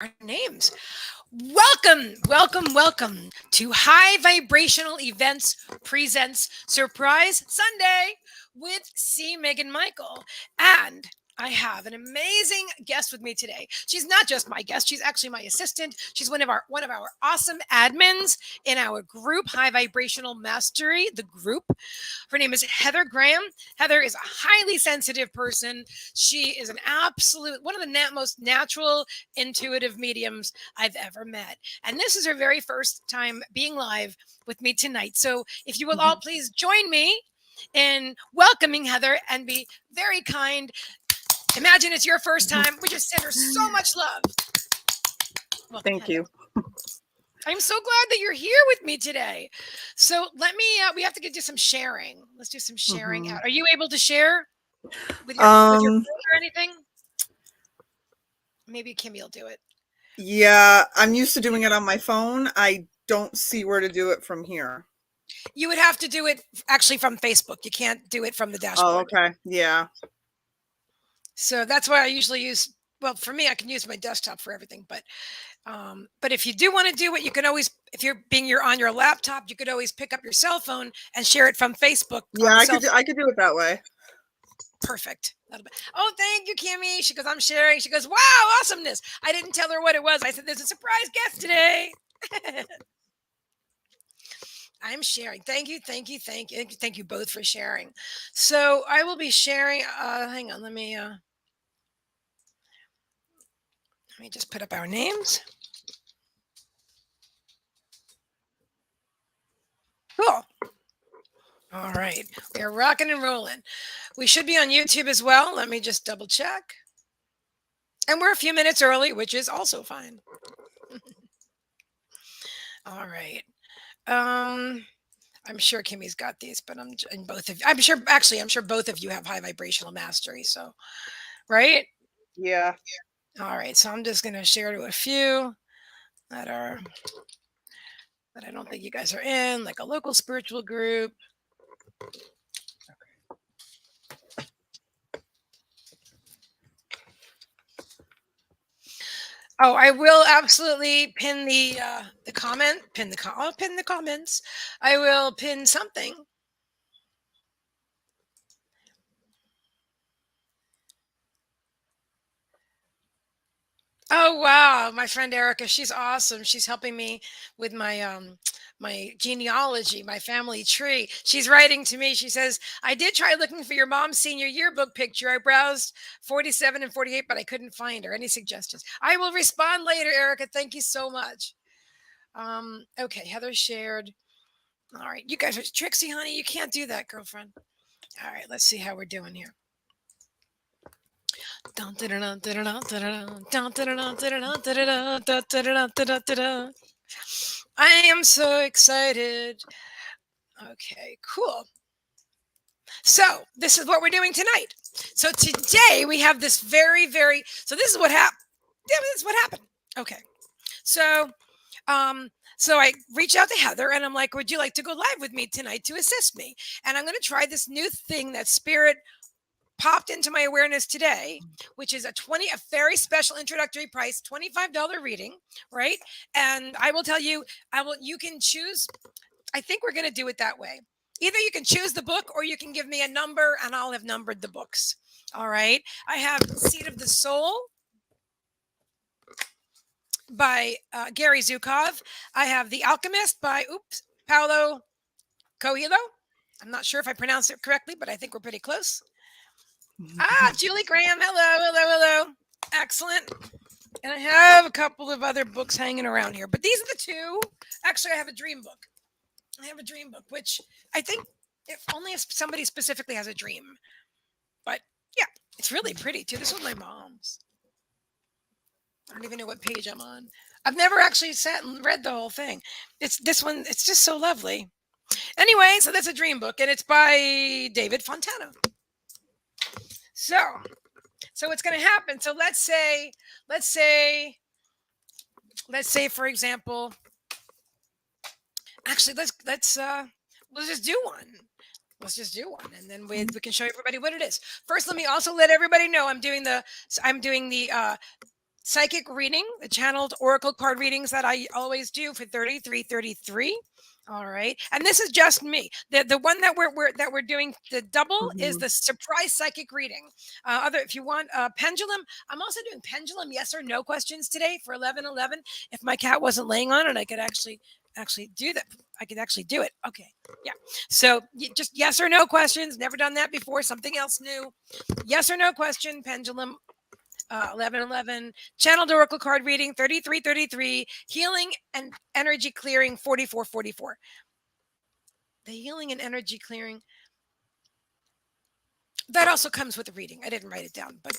our names. Welcome to High Vibrational Events Presents Surprise Sunday with cmeaganmichael. And I have an amazing guest with me today. She's not just my guest, she's actually my assistant. She's one of our awesome admins in our group, High Vibrational Mastery, the group. Her name is Heather Graham. Heather is a highly sensitive person. She is an absolute one of the most natural, intuitive mediums I've ever met. And this is her very first time being live with me tonight. So if you will all please join me in welcoming Heather and be very kind. Imagine it's your first time. We just send her so much love. Welcome, Thank Heather. you. I'm so glad that you're here with me today. So we have to do some sharing. Let's do some sharing out. Are you able to share with your phone or anything? Maybe Kimmy will do it. Yeah, I'm used to doing it on my phone. I don't see where to do it from here. You would have to do it actually from Facebook. You can't do it from the dashboard. Oh, okay. Yeah. So that's why I usually use, well, for me, I can use my desktop for everything. But if you do want to do it, you can always, if you're on your laptop, you could always pick up your cell phone and share it from Facebook. Yeah, I could do it that way. Perfect. Oh, thank you, Kimmy. She goes, I'm sharing. She goes, wow, awesomeness. I didn't tell her what it was. I said, there's a surprise guest today. I'm sharing. Thank you both for sharing. So I will be sharing. Hang on, let me just put up our names. Cool. All right, we are rocking and rolling. We should be on YouTube as well. Let me just double check. And we're a few minutes early, which is also fine. All right. I'm sure Kimmy's got these, but I'm sure both of you have high vibrational mastery. So, right? Yeah. All right. So I'm just going to share to a few that I don't think you guys are in, like a local spiritual group. Oh, I will absolutely pin the comment. I'll pin the comments. I will pin something. Oh wow, my friend Erica, she's awesome. She's helping me with my genealogy, my family tree. She's writing to me. She says, "I did try looking for your mom's senior yearbook picture. I browsed 47 and 48, but I couldn't find her. Any suggestions?" I will respond later, Erica. Thank you so much. Okay, Heather shared. All right, you guys are Trixie, honey. You can't do that, girlfriend. All right, let's see how we're doing here. I am so excited. Okay, cool. So this is what we're doing tonight. So today we have this so this is what happened. Yeah, this is what happened. Okay. So so I reached out to Heather and I'm like, would you like to go live with me tonight to assist me? And I'm going to try this new thing that Spirit popped into my awareness today, which is a very special introductory price, $25 reading, right? And I will tell you, you can choose. I think we're going to do it that way. Either you can choose the book or you can give me a number and I'll have numbered the books. All right. I have Seed of the Soul by Gary Zukov. I have The Alchemist by Paulo Coelho. I'm not sure if I pronounced it correctly, but I think we're pretty close. Julie Graham. Hello. Excellent. And I have a couple of other books hanging around here, but these are the two. Actually, I have a dream book. Which I think if somebody specifically has a dream. But yeah, it's really pretty too. This was my mom's. I don't even know what page I'm on. I've never actually sat and read the whole thing. It's this one. It's just so lovely. Anyway, so that's a dream book, and it's by David Fontana. So what's going to happen? So let's say, for example, actually, we'll just do one. And then we can show everybody what it is. First, let me also let everybody know I'm doing the psychic reading, the channeled oracle card readings that I always do for 3333. All right, and this is just me. The one that we're doing the double is Mhm. the surprise psychic reading. Other if you want pendulum, I'm also doing pendulum yes or no questions today for 11:11. If my cat wasn't laying on it, I could actually do that. I could actually do it. Okay, yeah. So just yes or no questions. Never done that before. Something else new. Yes or no question. Pendulum 11:11, channeled oracle card reading 3333, healing and energy clearing 4444. The healing and energy clearing that also comes with the reading. I didn't write it down, but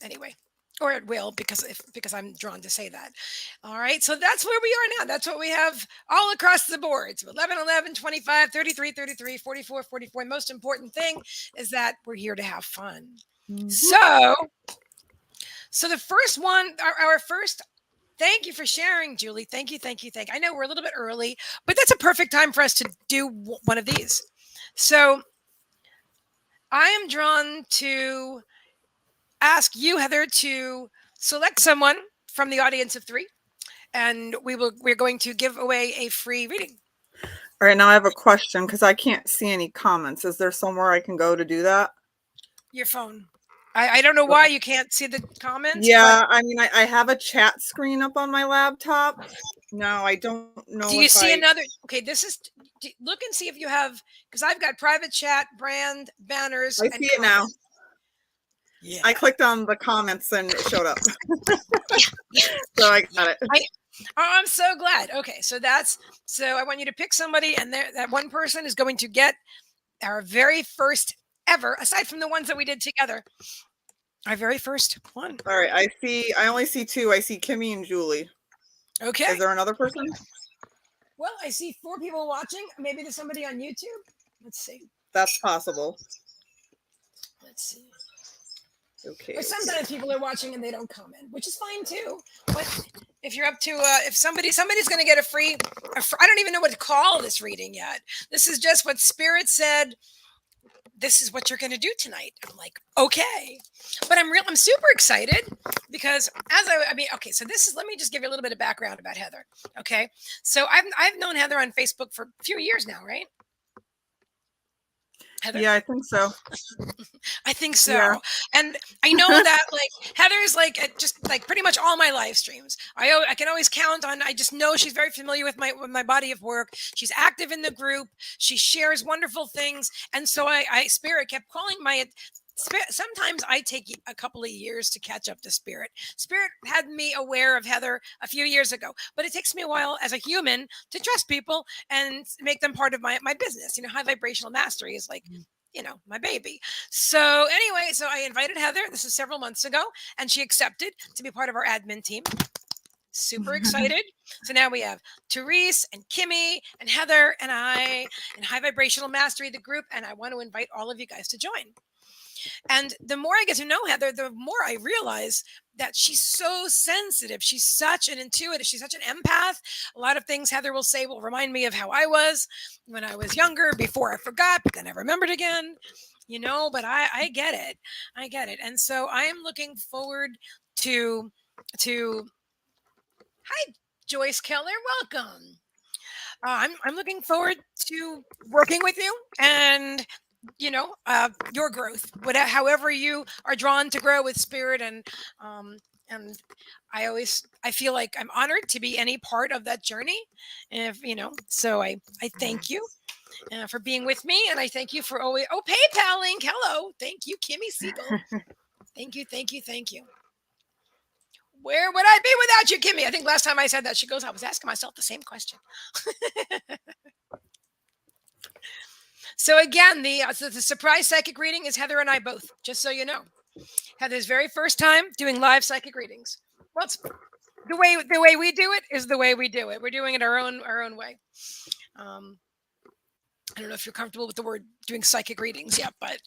anyway, or it will because I'm drawn to say that. All right, so that's where we are now. That's what we have all across the board. So 11:11, 25, 33, 33, 44, 44. The most important thing is that we're here to have fun. Mhm. So the first one, our first. Thank you for sharing, Julie. Thank you, thank you, thank you. I know we're a little bit early, but that's a perfect time for us to do one of these. So I am drawn to ask you, Heather, to select someone from the audience of three, and we're going to give away a free reading. All right, now I have a question because I can't see any comments. Is there somewhere I can go to do that? Your phone. I don't know why you can't see the comments. Yeah, I mean, I have a chat screen up on my laptop. No, I don't know Do you if see I. another? Okay, this is. Look and see if you have, because I've got private chat, brand, banners, I and see it now. comments. Yeah. I clicked on the comments and it showed up. Yeah. So I got it. I'm so glad. Okay, so I want you to pick somebody, and that one person is going to get our very first ever, aside from the ones that we did together, our very first one. All right, I only see two. I see Kimmy and Julie. Okay. Is there another person? Well, I see 4 people watching. Maybe there's somebody on YouTube. Let's see. That's possible. Let's see. Okay. Or sometimes people are watching and they don't comment, which is fine too. But if you're up to, if somebody's going to get a free, I don't even know what to call this reading yet. This is just what Spirit said. This is what you're going to do tonight. I'm like, okay, but I'm super excited because okay, so let me just give you a little bit of background about Heather. Okay, so I've known Heather on Facebook for a few years now, right? Heather? Yeah, I think so. I think so. Yeah. And I know that like Heather's like just like pretty much all my live streams. I can always count on. I just know she's very familiar with my body of work. She's active in the group. She shares wonderful things. And so Spirit kept calling my sometimes I take a couple of years to catch up to Spirit. Spirit had me aware of Heather a few years ago, but it takes me a while as a human to trust people and make them part of my business. You know, high vibrational mastery is like, my baby. So anyway, so I invited Heather. This is several months ago, and she accepted to be part of our admin team. Super excited. So now we have Therese and Kimmy and Heather and I and High Vibrational Mastery, the group, and I want to invite all of you guys to join. And the more I get to know Heather, the more I realize that she's so sensitive. She's such an intuitive. She's such an empath. A lot of things Heather will say will remind me of how I was when I was younger, before I forgot, but then I remembered again. But I get it. I get it. And so I am looking forward to hi, Joyce Keller. Welcome. I'm looking forward to working with you and your growth, however you are drawn to grow with Spirit, and I feel like I'm honored to be any part of that journey. So I thank you for being with me, and I thank you for always PayPaling. Hello, thank you, Kimmy Siegel. Thank you. Where would I be without you, Kimmy? I think last time I said that, she goes, I was asking myself the same question. So again, the surprise psychic reading is Heather and I both, just so you know. Heather's very first time doing live psychic readings. Well, it's the way we do it is the way we do it. We're doing it our own way. I don't know if you're comfortable with the word doing psychic readings yet, but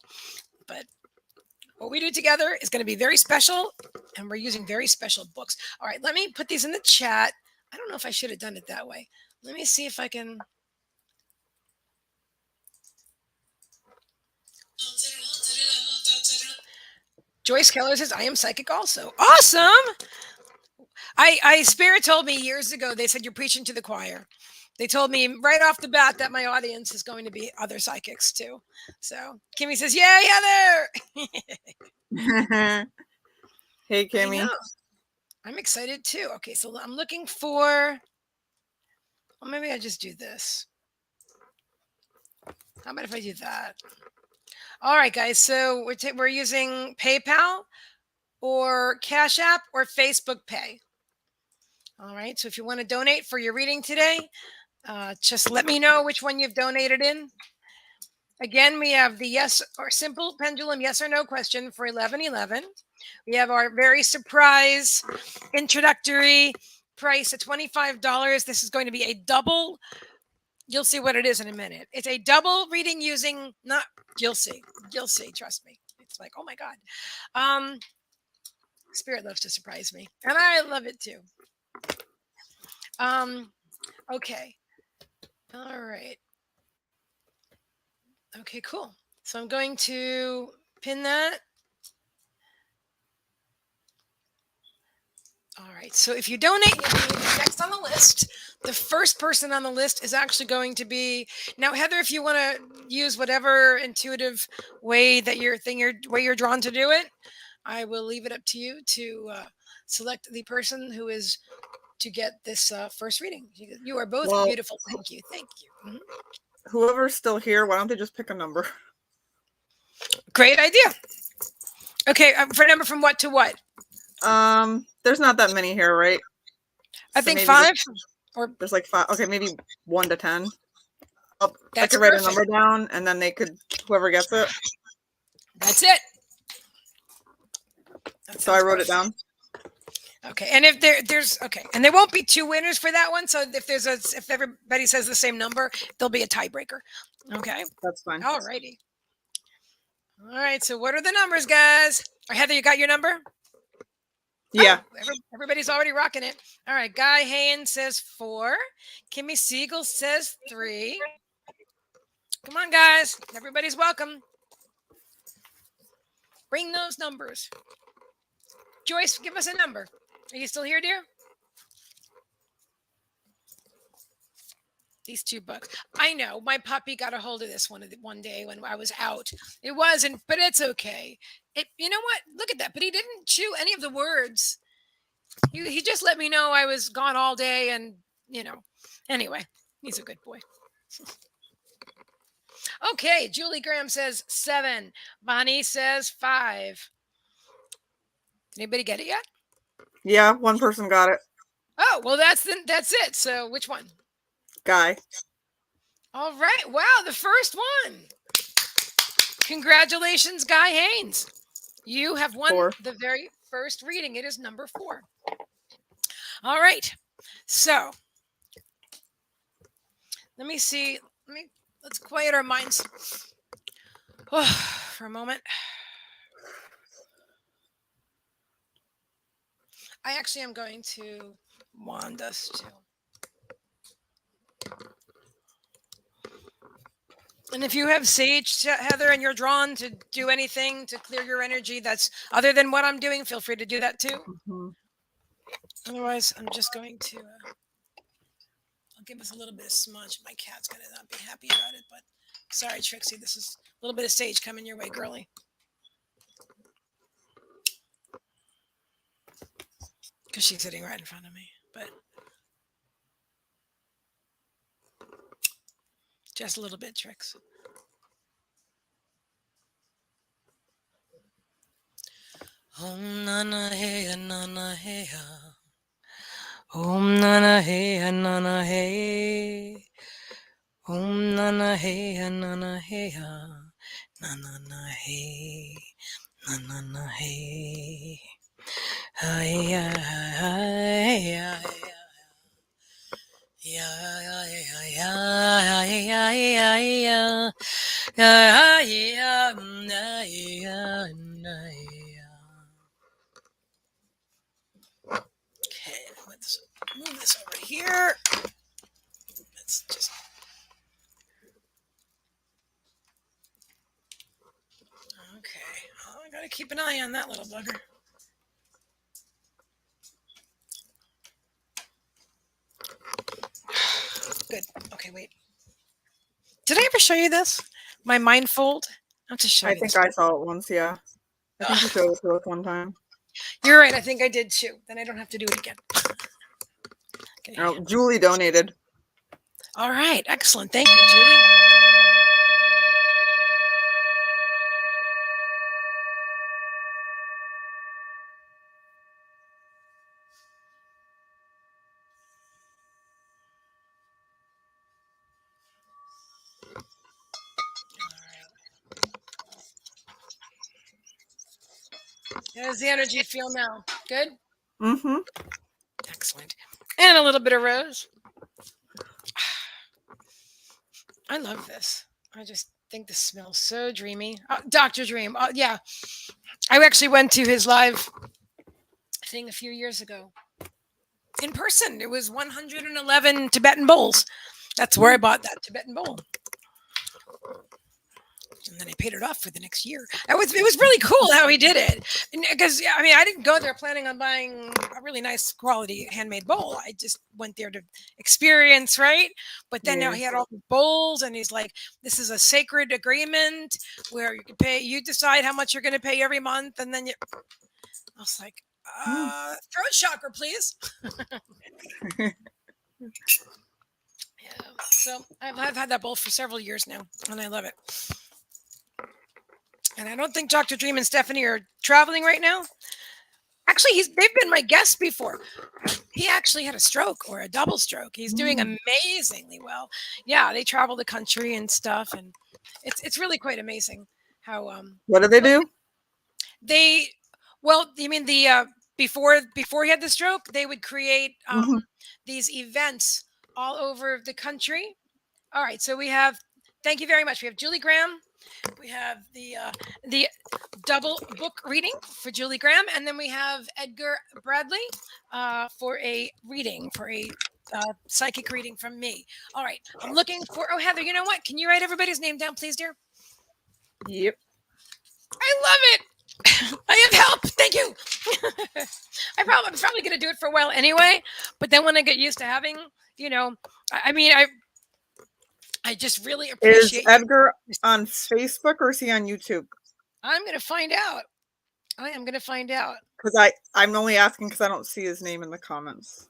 what we do together is going to be very special, and we're using very special books. All right, let me put these in the chat. I don't know if I should have done it that way. Let me see if I can. Joyce Keller says, I am psychic also. Awesome. Spirit told me years ago, they said you're preaching to the choir. They told me right off the bat that my audience is going to be other psychics too. So Kimmy says, "Yeah, there." Hey, I know. Kimmy. I'm excited too. Okay, so I'm looking for. Well, maybe I just do this. How about if I do that? All right, guys. So we're using PayPal or Cash App or Facebook Pay. All right. So if you want to donate for your reading today, just let me know which one you've donated in. Again, we have the yes or simple pendulum yes or no question for 1111. We have our very surprise introductory price at $25. This is going to be a double. You'll see what it is in a minute. It's a double reading using not you'll see. You'll see, trust me. It's like, oh my God. Spirit loves to surprise me. And I love it too. Okay. All right. Okay, cool. So I'm going to pin that. All right. So if you donate, you'll be next on the list. The first person on the list is actually going to be now, Heather. If you want to use whatever intuitive way that you're drawn to do it, I will leave it up to you to select the person who is to get this first reading. You are both beautiful. Thank you. Thank you. Mm-hmm. Whoever's still here, why don't they just pick a number? Great idea. Okay, for number from what to what? There's not that many here, right? I think 5 or there's like 5. Okay, maybe 1 to 10. I could write a number down, and then whoever gets it. That's it. So I wrote it down. Okay, and if there's okay, and there won't be 2 winners for that one. So if everybody says the same number, there'll be a tiebreaker. Okay, that's fine. All righty. All right. So what are the numbers, guys? Heather, you got your number? Yeah. Oh, everybody's already rocking it. All right. Guy Haynes says 4. Kimmy Siegel says 3. Come on, guys. Everybody's welcome. Bring those numbers. Joyce, give us a number. Are you still here, dear? These $2. I know my puppy got a hold of this one day when I was out. It wasn't, but it's okay. You know what? Look at that. But he didn't chew any of the words. He just let me know I was gone all day, and anyway, he's a good boy. Okay, Julie Graham says 7. Bonnie says 5. Anybody get it yet? Yeah, one person got it. Oh, well, that's it. So which one? Guy. All right. Wow, the first one. Congratulations, Guy Haynes. You have won 4. The very first reading. It is number 4. All right. So let me see. Let's quiet our minds for a moment. I actually am going to wand us too. And if you have sage, Heather, and you're drawn to do anything to clear your energy that's other than what I'm doing, feel free to do that too. Mm-hmm. Otherwise, I'm just going to I'll give us a little bit of smudge. My cat's going to not be happy about it, but sorry, Trixie. This is a little bit of sage coming your way, girly. Because she's sitting right in front of me. But just a little bit, Trix. Om nana hey nana hey. Om nana hey nana hey. Om nana hey nana hey. Nana hey. Nana hey. Hi hi hi. Okay, let's move this over here. Let's just. Okay, I gotta keep an eye on that little bugger. Good. Okay, wait. Did I ever show you this? My mindfold? I'll just show I you think this. I saw it once, yeah. I think you showed it to us one time. You're right. I think I did too. Then I don't have to do it again. Okay. Oh, Julie donated. All right. Excellent. Thank you, Julie. How does the energy feel now? Good? Mm-hmm. Excellent. And a little bit of rose. I love this. I just think this smells so dreamy. Dr. Dream. Yeah. I actually went to his live thing a few years ago in person. It was 111 Tibetan bowls. That's where I bought that Tibetan bowl. And then I paid it off for the next year. It was really cool how he did it. Because I mean, I didn't go there planning on buying a really nice quality handmade bowl. I just went there to experience, right? But then now he had all the bowls, and he's like, "This is a sacred agreement where you can pay. You decide how much you're going to pay every month, and then you." I was like, "Throat chakra, please." Yeah. So I've had that bowl for several years now, and I love it. And I don't think Dr. Dream and Stephanie are traveling right now. Actually, they've been my guests before. He actually had a stroke or a double stroke. He's doing amazingly well. Yeah, they travel the country and stuff, and it's really quite amazing how What do they do? You mean the before he had the stroke, they would create these events all over the country. All right, so we have, thank you very much. We have Julie Graham. We have the double book reading for Julie Graham, and then we have Edgar Bradley for a psychic reading from me. All right, I'm looking for. Oh, Heather, you know what? Can you write everybody's name down, please, dear? Yep. I love it. I have help. Thank you. I'm probably going to do it for a while anyway, but then when I get used to having, I just really appreciate. Is Edgar on Facebook or is he on YouTube? I'm going to find out. I am going to find out. Because I'm only asking because I don't see his name in the comments.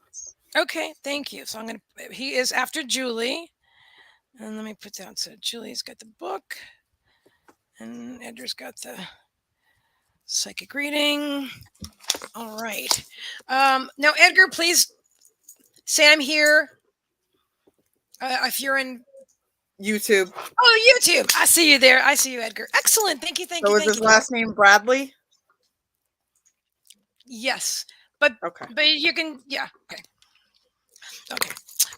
Okay, thank you. So he is after Julie. And let me put down, so Julie's got the book. And Edgar's got the psychic reading. All right. Now, Edgar, please say I'm here. If you're in YouTube. Oh, YouTube. I see you there. I see you, Edgar. Excellent. Thank you. So is his last name Bradley? Yes. But okay. But you can, yeah. Okay. Okay.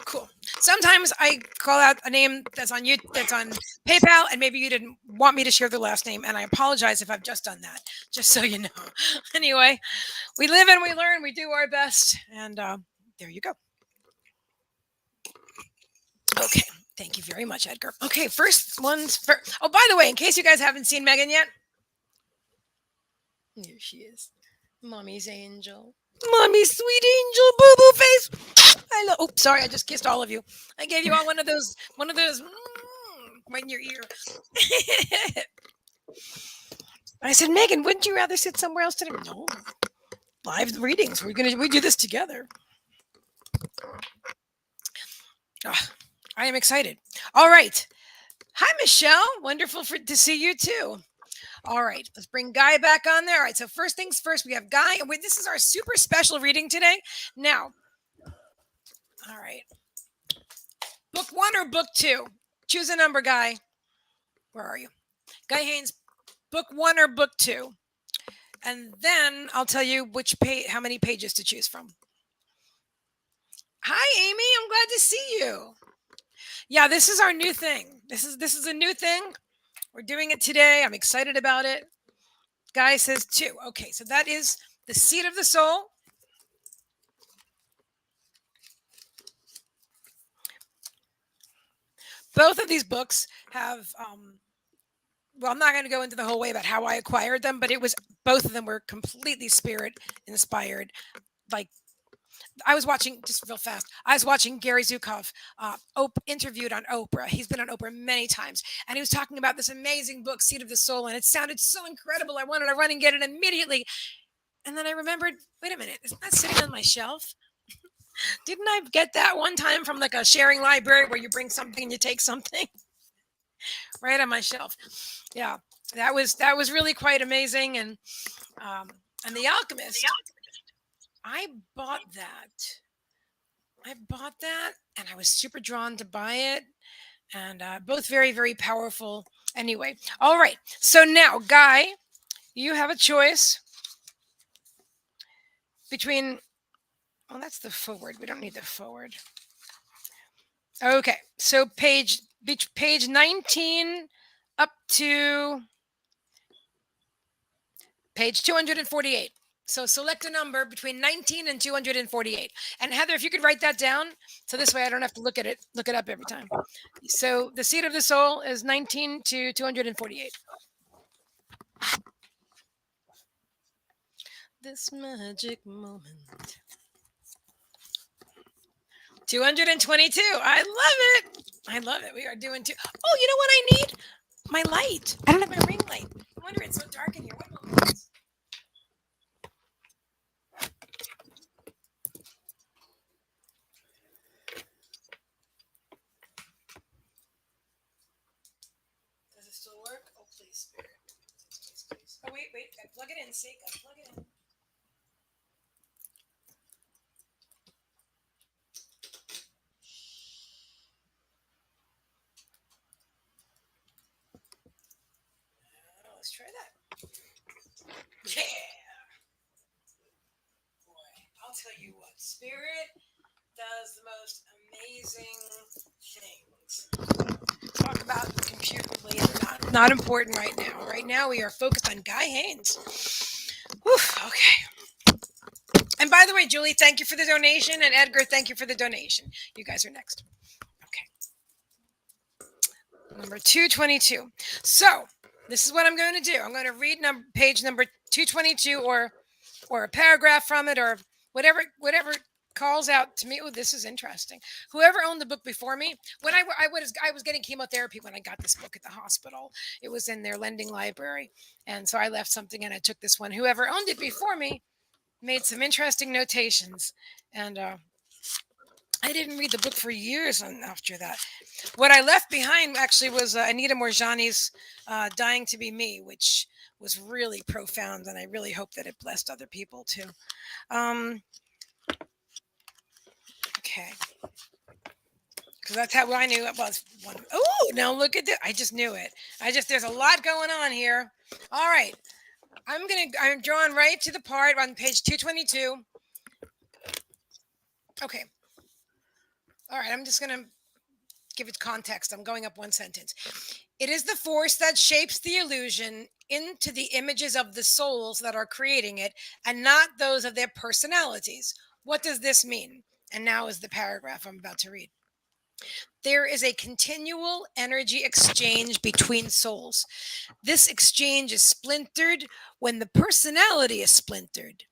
Cool. Sometimes I call out a name that's on PayPal, and maybe you didn't want me to share the last name, and I apologize if I've just done that, just so you know. Anyway, we live and we learn, we do our best, and there you go. Okay. Thank you very much, Edgar. Okay, first one's first. Oh, by the way, in case you guys haven't seen Megan yet, here she is. Mommy's angel. Mommy's sweet angel boo-boo face. I love. Oh, sorry, I just kissed all of you. I gave you all one of those right in your ear. I said, Megan, wouldn't you rather sit somewhere else today? No. Live readings. We do this together. I am excited. All right. Hi, Michelle. Wonderful to see you too. All right, let's bring Guy back on there. All right, so first things first, we have Guy, and this is our super special reading today. Now, all right, book 1 or book 2? Choose a number, Guy. Where are you? Guy Haynes, book 1 or book 2? And then I'll tell you how many pages to choose from. Hi, Amy. I'm glad to see you. Yeah, this is our new thing. This is a new thing. We're doing it today. I'm excited about it. Guy says 2. Okay, so that is The Seed of the Soul. Both of these books have, well, I'm not going to go into the whole way about how I acquired them, but both of them were completely spirit inspired. Like, I was watching just real fast. I was watching Gary Zukov interviewed on Oprah. He's been on Oprah many times, and he was talking about this amazing book, Seed of the Soul, and it sounded so incredible. I wanted to run and get it immediately, and then I remembered, wait a minute, isn't that sitting on my shelf? Didn't I get that one time from like a sharing library where you bring something and you take something? Right on my shelf. Yeah, that was really quite amazing, and The Alchemist. I bought that. And I was super drawn to buy it, and both very, very powerful. Anyway, all right. So now, Guy, you have a choice between. Oh, that's the forward. We don't need the forward. Okay, so page 19 up to page 248. So select a number between 19 and 248. And Heather, if you could write that down, so this way I don't have to look it up every time. So the Seed of the Soul is 19 to 248. This magic moment. 222. I love it. We are doing two. Oh, you know what I need? My light. I don't have my ring light. I wonder it's so dark in here. What moment is? Does it still work? Oh, please, Spirit. Please. Oh, wait. I plug it in, Seek. I plug it in. Let's try that. Yeah. Boy, I'll tell you what. Spirit does the most amazing things. Talk about the computer later. Not important right now. Right now we are focused on Guy Haynes. Whew, okay. And by the way, Julie, thank you for the donation, and Edgar, thank you for the donation. You guys are next. Okay. Number 222. So this is what I'm going to do. I'm going to read page number 222, or a paragraph from it, or whatever calls out to me. Oh, this is interesting. Whoever owned the book before me, when I was getting chemotherapy when I got this book at the hospital. It was in their lending library, and so I left something and I took this one. Whoever owned it before me made some interesting notations, and I didn't read the book for years after that. What I left behind actually was Anita Morjani's "Dying to Be Me," which was really profound, and I really hope that it blessed other people too. Okay. Because that's how I knew it was one. Oh, now look at this. I just knew it. There's a lot going on here. All right. I'm drawing right to the part on page 222. Okay. All right. I'm just going to give it context. I'm going up one sentence. It is the force that shapes the illusion into the images of the souls that are creating it, and not those of their personalities. What does this mean? And now is the paragraph I'm about to read. There is a continual energy exchange between souls. This exchange is splintered when the personality is splintered.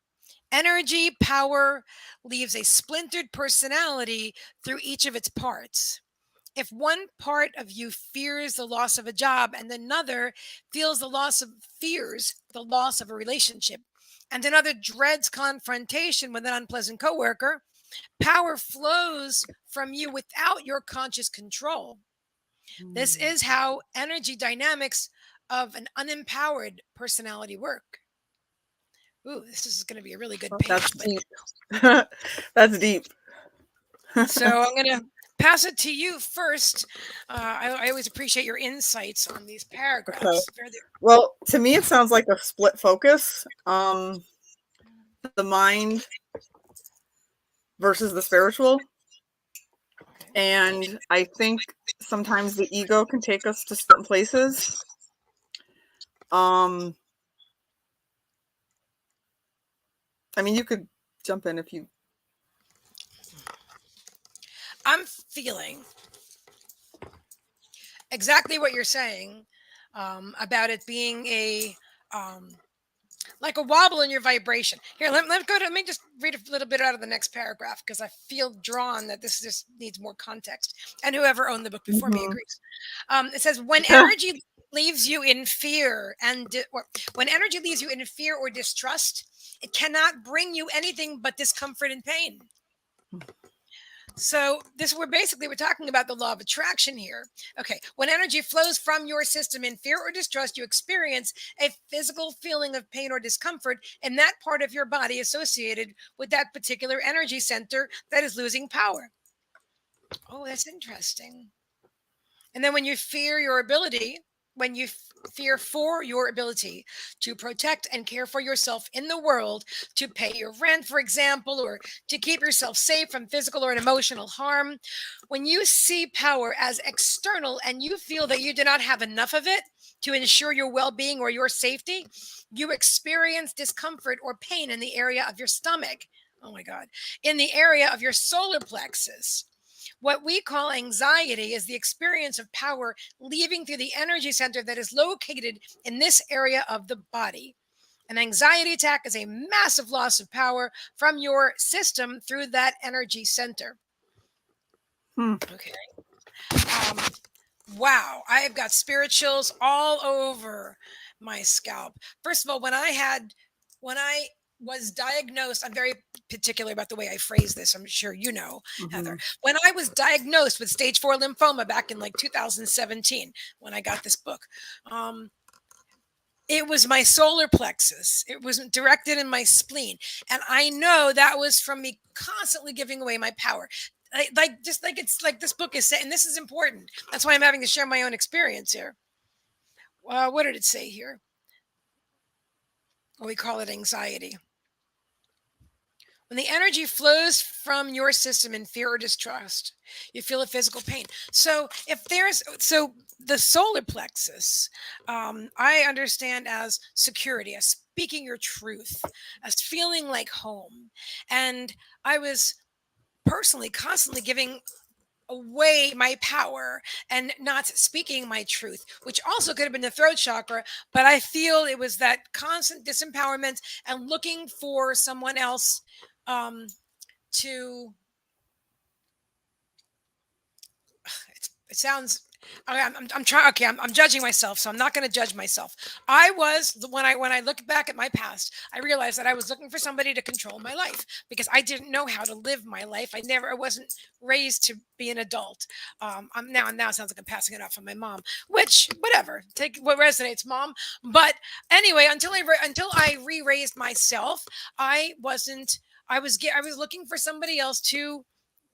Energy power leaves a splintered personality through each of its parts. If one part of you fears the loss of a job, and another fears the loss of a relationship, and another dreads confrontation with an unpleasant coworker, power flows from you without your conscious control. This is how energy dynamics of an unempowered personality work. Ooh, this is going to be a really good page. That's deep. That's deep. So I'm going to pass it to you first. I always appreciate your insights on these paragraphs. Okay. Well, to me, it sounds like a split focus. The mind versus the spiritual. And I think sometimes the ego can take us to certain places. I mean, you could jump in if you. I'm feeling exactly what you're saying about it being like a wobble in your vibration. Here, let me just read a little bit out of the next paragraph because I feel drawn that this just needs more context. And whoever owned the book before me Mhm. agrees. It says, when energy leaves you in fear or when energy leaves you in fear or distrust, it cannot bring you anything but discomfort and pain. So we're talking about the law of attraction here. Okay, when energy flows from your system in fear or distrust, you experience a physical feeling of pain or discomfort in that part of your body associated with that particular energy center that is losing power. Oh, that's interesting. And then when you fear for your ability to protect and care for yourself in the world, to pay your rent, for example, or to keep yourself safe from physical or emotional harm, when you see power as external and you feel that you do not have enough of it to ensure your well being or your safety, you experience discomfort or pain in the area of your stomach. Oh my God. In the area of your solar plexus. What we call anxiety is the experience of power leaving through the energy center that is located in this area of the body. An anxiety attack is a massive loss of power from your system through that energy center. Hmm. Okay. Um, wow. I have got spirit chills all over my scalp. First of all, when I was diagnosed, I'm very particular about the way I phrase this. I'm sure you know, Heather. Mhm. When I was diagnosed with stage 4 lymphoma back in like 2017, when I got this book, um, it was my solar plexus. It was directed in my spleen. And I know that was from me constantly giving away my power. Just like it's like this book is saying, and this is important. That's why I'm having to share my own experience here. What did it say here? Well, we call it anxiety. When the energy flows from your system in fear or distrust, you feel a physical pain. So the solar plexus, I understand as security, as speaking your truth, as feeling like home. And I was personally constantly giving away my power and not speaking my truth, which also could have been the throat chakra. But I feel it was that constant disempowerment and looking for someone else um, to. It sounds. I'm trying. Okay, I'm judging myself, so I'm not going to judge myself. I was when I look back at my past, I realized that I was looking for somebody to control my life because I didn't know how to live my life. I wasn't raised to be an adult. Now it sounds like I'm passing it off on my mom, which whatever. Take what resonates, mom. But anyway, until I re-raised myself, I wasn't. I was looking for somebody else to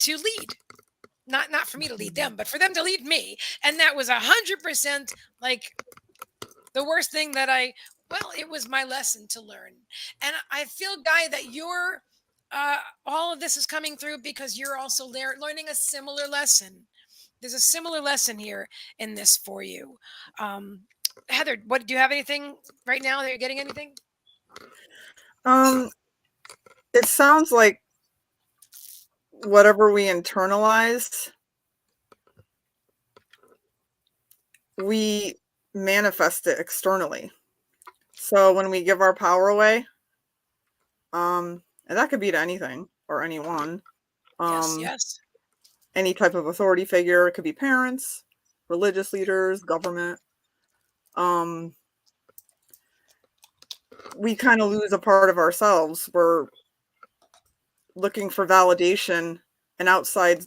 lead, not for me to lead them, but for them to lead me. And that was 100% like the worst thing that it was my lesson to learn. And I feel, Guy, that you're, all of this is coming through because you're also learning a similar lesson. There's a similar lesson here in this for you. Um, Heather, what do you have anything right now that you're getting anything? Um, it sounds like whatever we internalize, we manifest it externally. So when we give our power away, and that could be to anything or anyone, Yes, um, yes. any type of authority figure. It could be parents, religious leaders, government. Um, we kind of lose a part of ourselves. We're looking for validation and outside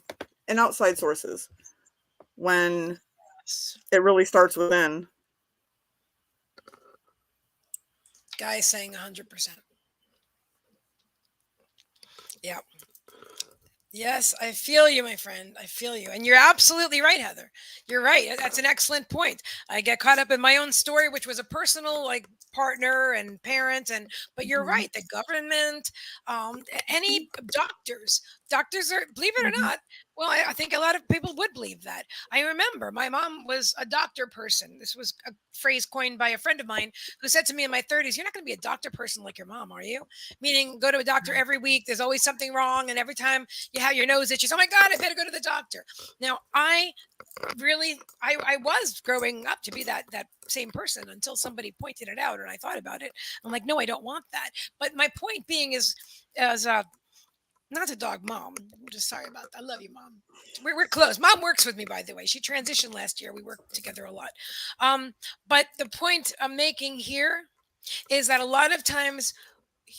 sources when Yes. it really starts within. Guy saying 100%. Yeah. Yes, I feel you, my friend. I feel you. And you're absolutely right, Heather. You're right. That's an excellent point. I get caught up in my own story, which was a personal like partner and parent, but you're Mhm. right. The government, any doctors, doctors are, believe it or Mhm. not, well, I think a lot of people would believe that. I remember my mom was a doctor person. This was a phrase coined by a friend of mine who said to me in my 30s, "You're not going to be a doctor person like your mom, are you?" Meaning, go to a doctor every week. There's always something wrong. And every time you have your nose itches, oh my God, I better go to the doctor. Now, I was growing up to be that same person until somebody pointed it out and I thought about it. I'm like, no, I don't want that. But my point being is, as not to dog mom. I'm just sorry about that. I love you, mom. We're close. Mom works with me, by the way. She transitioned last year. We worked together a lot. But the point I'm making here is that a lot of times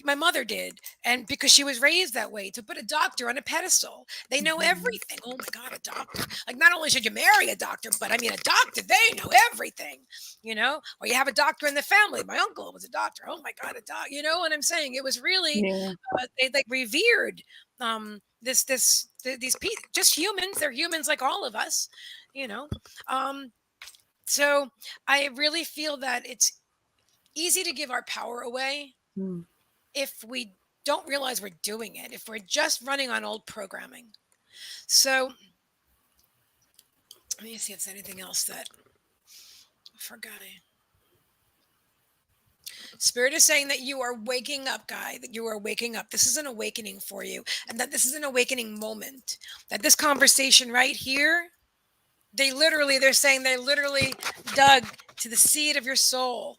my mother did, and because she was raised that way, to put a doctor on a pedestal. They know Mhm. everything. Oh my God, a doctor. Like, not only should you marry a doctor, but I mean, a doctor, they know everything, or you have a doctor in the family. My uncle was a doctor. Oh my God, a doctor. You know what I'm saying? It was really, Yeah. they like revered these people, just humans. They're humans like all of us, you know. Um, so I really feel that it's easy to give our power away Mm. if we don't realize we're doing it, if we're just running on old programming. So let me see if there's anything else that I forgot. Spirit is saying that you are waking up, guy, that you are waking up. This is an awakening for you, and that this is an awakening moment. That this conversation right here, they're saying they literally dug to the seed of your soul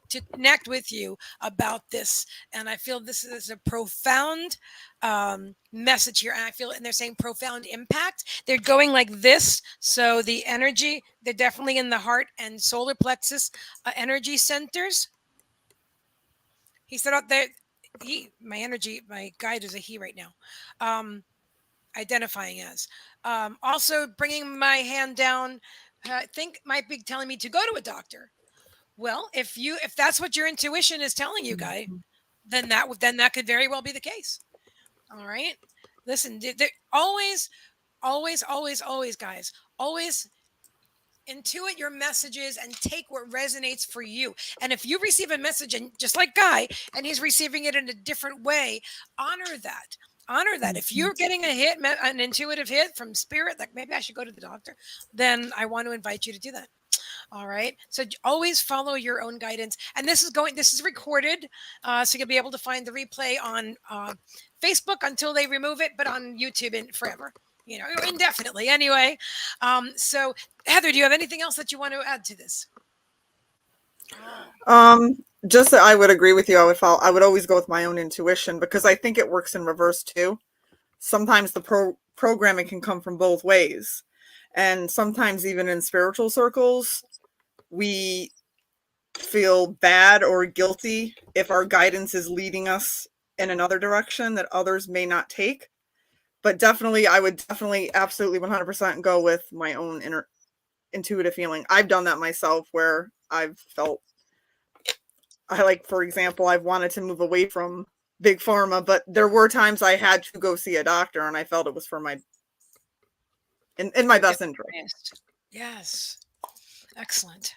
to connect with you about this. And I feel this is a profound message here. And I feel, and they're saying profound impact. They're going like this. So the energy, they're definitely in the heart and solar plexus energy centers. He said out there, my energy, my guide is a he right now. Identifying as. Also bringing my hand down, I think might be telling me to go to a doctor. Well, if that's what your intuition is telling you, guy, Mhm. then that could very well be the case. All right. Listen, always, always, always, always, guys, always intuit your messages and take what resonates for you. And if you receive a message, and just like Guy, and he's receiving it in a different way, honor that. Honor that. If Mhm. you're getting an intuitive hit from spirit, like maybe I should go to the doctor, then I want to invite you to do that. All right. So always follow your own guidance. And this is recorded. So you'll be able to find the replay on Facebook until they remove it, but on YouTube forever, indefinitely anyway. So, Heather, do you have anything else that you want to add to this? Oh, Just that I would agree with you. I would always go with my own intuition because I think it works in reverse too. Sometimes the programming can come from both ways. And sometimes even in spiritual circles, we feel bad or guilty if our guidance is leading us in another direction that others may not take. But definitely, I would definitely absolutely 100% go with my own intuitive feeling. I've done that myself where I've felt for example, I've wanted to move away from big pharma, but there were times I had to go see a doctor and I felt it was for in my your best interest. highest. Yes. Excellent.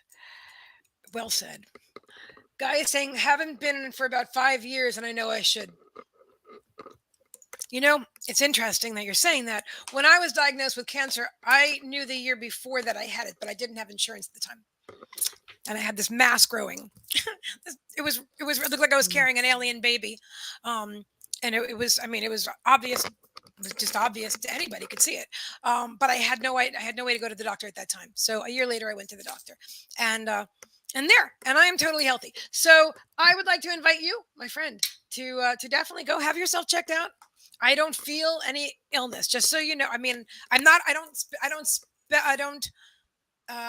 Well said. Guy is saying, haven't been for about 5 years, and I know I should. It's interesting that you're saying that. When I was diagnosed with cancer, I knew the year before that I had it, but I didn't have insurance at the time. And I had this mass growing. It looked like I was carrying an alien baby. Um, and it was, I mean, it was obvious. It was just obvious to anybody could see it. But I had no way to go to the doctor at that time. So a year later, I went to the doctor, and and I am totally healthy. So I would like to invite you, my friend, to definitely go have yourself checked out. I don't feel any illness, just so you know. I mean, I'm not. I don't.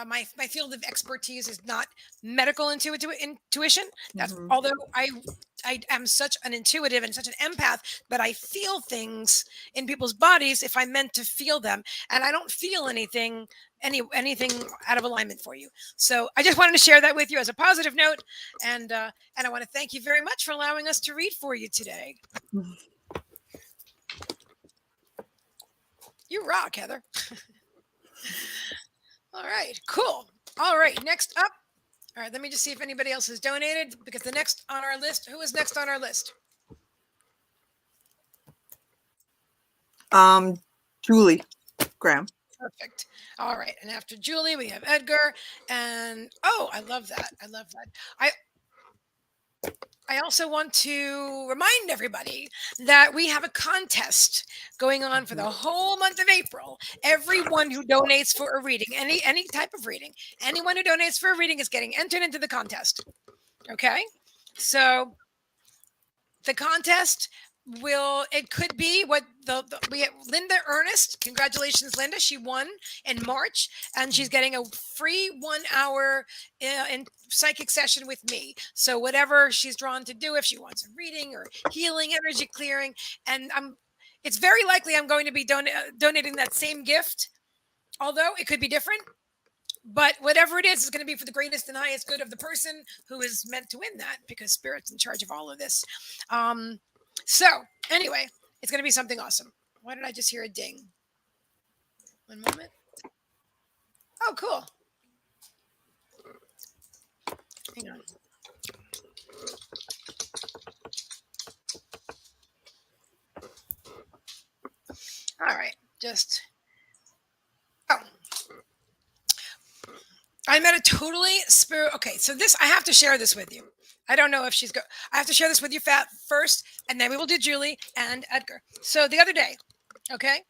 My field of expertise is not medical intuition. That's Mhm. although I am such an intuitive and such an empath that I feel things in people's bodies if I'm meant to feel them, and I don't feel anything out of alignment for you. So I just wanted to share that with you as a positive note, and I want to thank you very much for allowing us to read for you today. You rock, Heather. All right, cool. All right, next up. All right, let me just see if anybody else has donated because the next on our list, who is next on our list? Julie Graham. Perfect. All right. And after Julie, we have Edgar. And oh, I love that. I love that. I also want to remind everybody that we have a contest going on for the whole month of April. Everyone who donates for a reading, any type of reading, anyone who donates for a reading is getting entered into the contest. Okay? So the contest it could be what we Linda Ernest, congratulations Linda, she won in March and she's getting a free 1 hour in psychic session with me. So whatever she's drawn to do, if she wants a reading or healing, energy clearing, and it's very likely I'm going to be donating that same gift, although it could be different. But whatever it is going to be for the greatest and highest good of the person who is meant to win that, because Spirit's in charge of all of this. So anyway, it's going to be something awesome. Why did I just hear a ding? One moment. Oh, cool. Hang on. All right. I met a totally spirit. Okay, so I have to share this with you. I don't know if I have to share this with you first, and then we will do Julie and Edgar. So the other day, okay,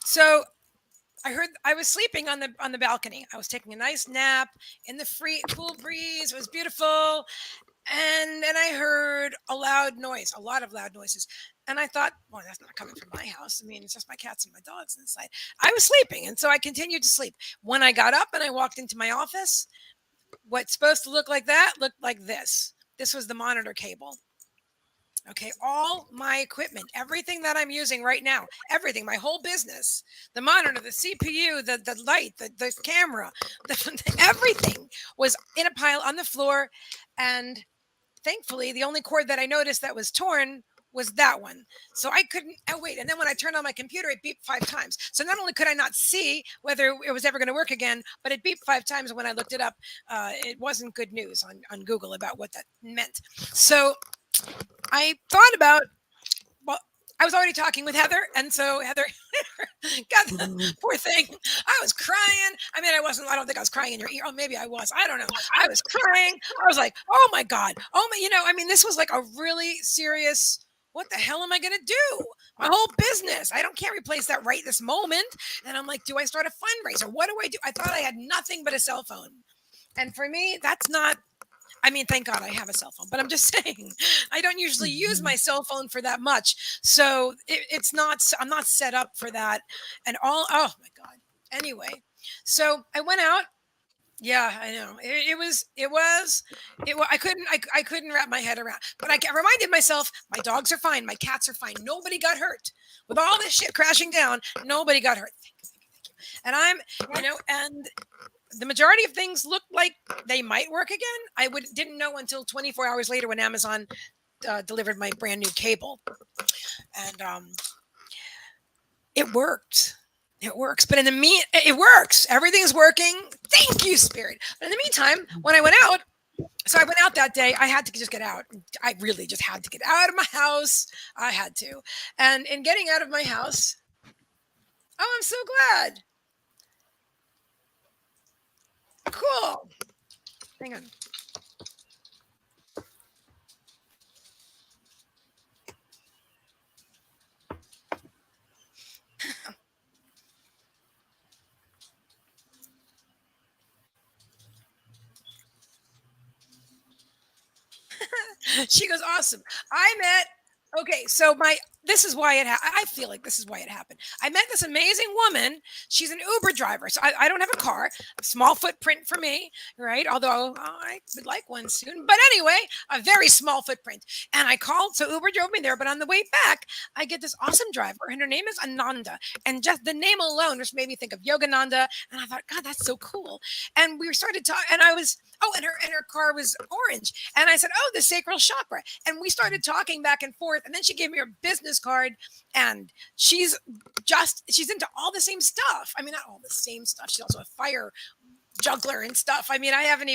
so I was sleeping on the balcony. I was taking a nice nap in the cool breeze. It was beautiful, and then I heard a lot of loud noises. And I thought, well, that's not coming from my house. I mean, it's just my cats and my dogs inside. I was sleeping, and so I continued to sleep. When I got up and I walked into my office, what's supposed to look like that looked like this. This was the monitor cable. Okay, all my equipment, everything that I'm using right now, everything, my whole business, the monitor, the CPU, the light, the camera, everything was in a pile on the floor. And thankfully, the only cord that I noticed that was torn was that one. So I couldn't wait. And then when I turned on my computer, it beeped 5 times. So not only could I not see whether it was ever going to work again, but it beeped 5 times. When I looked it up, it wasn't good news on Google about what that meant. So I thought about, well, I was already talking with Heather. And so Heather, God, poor thing. I was crying. I mean, I don't think I was crying in your ear. Oh, maybe I was. I don't know. I was crying. I was like, oh my God. Oh my, I mean, this was like a really serious, what the hell am I going to do? My whole business. I can't replace that right this moment. And I'm like, do I start a fundraiser? What do I do? I thought I had nothing but a cell phone. And for me, that's not, I mean, thank God I have a cell phone, but I'm just saying, I don't usually use my cell phone for that much. So I'm not set up for that. Oh my God. Anyway, so I went out. Yeah, I know. I couldn't wrap my head around, but I reminded myself, my dogs are fine. My cats are fine. Nobody got hurt with all this shit crashing down. Nobody got hurt. Thank you. And the majority of things look like they might work again. I didn't know until 24 hours later when Amazon delivered my brand new cable, and it worked. It works, but it works. Everything's working. Thank you, Spirit. But in the meantime, when I went out, so I went out that day. I had to just get out. I really just had to get out of my house. I had to, and in getting out of my house, oh, I'm so glad. Cool. Hang on. She goes, awesome. Okay, so this is why I feel like this is why it happened. I met this amazing woman. She's an Uber driver. So I don't have a car, a small footprint for me, right? Although I would like one soon. But anyway, a very small footprint. And I called, so Uber drove me there. But on the way back, I get this awesome driver, and her name is Ananda. And just the name alone just made me think of Yogananda. And I thought, God, that's so cool. And we started talking, and I was, and her car was orange. And I said, oh, the sacral chakra. And we started talking back and forth. And then she gave me her business card, and she's into all the same stuff. I mean, not all the same stuff. She's also a fire juggler and stuff. I mean, I haven't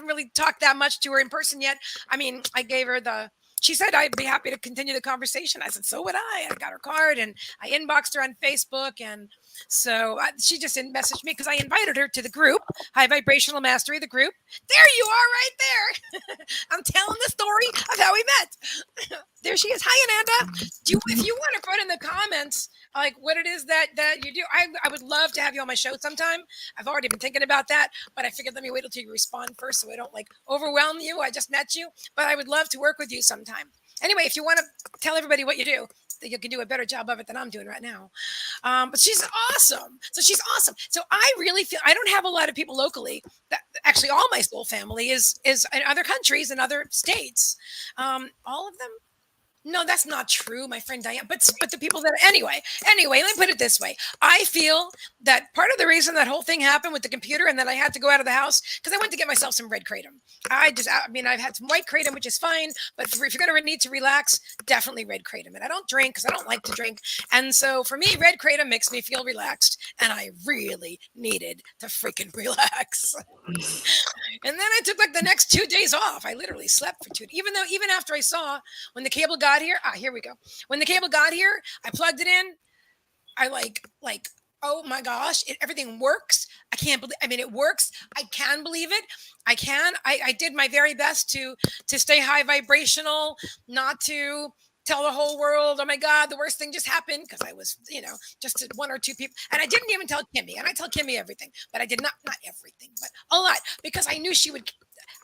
really talked that much to her in person yet. I mean, I gave her the she said I'd be happy to continue the conversation. I said, so would I. I got her card and I inboxed her on Facebook. And so she just messaged me because I invited her to the group, High Vibrational Mastery, the group. There you are right there. I'm telling the story of how we met. There she is. Hi, Ananda. If you want to put in the comments like what it is that you do, I would love to have you on my show sometime. I've already been thinking about that, but I figured let me wait until you respond first so I don't like overwhelm you. I just met you, but I would love to work with you sometime. Anyway, if you want to tell everybody what you do, you can do a better job of it than I'm doing right now. But she's awesome. She's awesome. So I really feel I don't have a lot of people locally. That actually all my soul family is in other countries and other states. All of them. No, that's not true, my friend Diane. But the people that anyway, let me put it this way. I feel that part of the reason that whole thing happened with the computer and that I had to go out of the house because I went to get myself some red kratom. I've had some white kratom, which is fine, but if you're gonna need to relax, definitely red kratom. And I don't drink because I don't like to drink. And so for me, red kratom makes me feel relaxed, and I really needed to freaking relax. And then I took like the next 2 days off. I literally slept for 2. Even after I saw when the cable got here. Here we go. When the cable got here, I plugged it in. I like, oh my gosh, everything works. I can't believe. I mean, it works. I can believe it. I can. I did my very best to stay high vibrational, not to tell the whole world, oh my God, the worst thing just happened, because I was, just to 1 or 2 people. And I didn't even tell Kimmy. And I tell Kimmy everything, but I did not everything, but a lot, because I knew she would.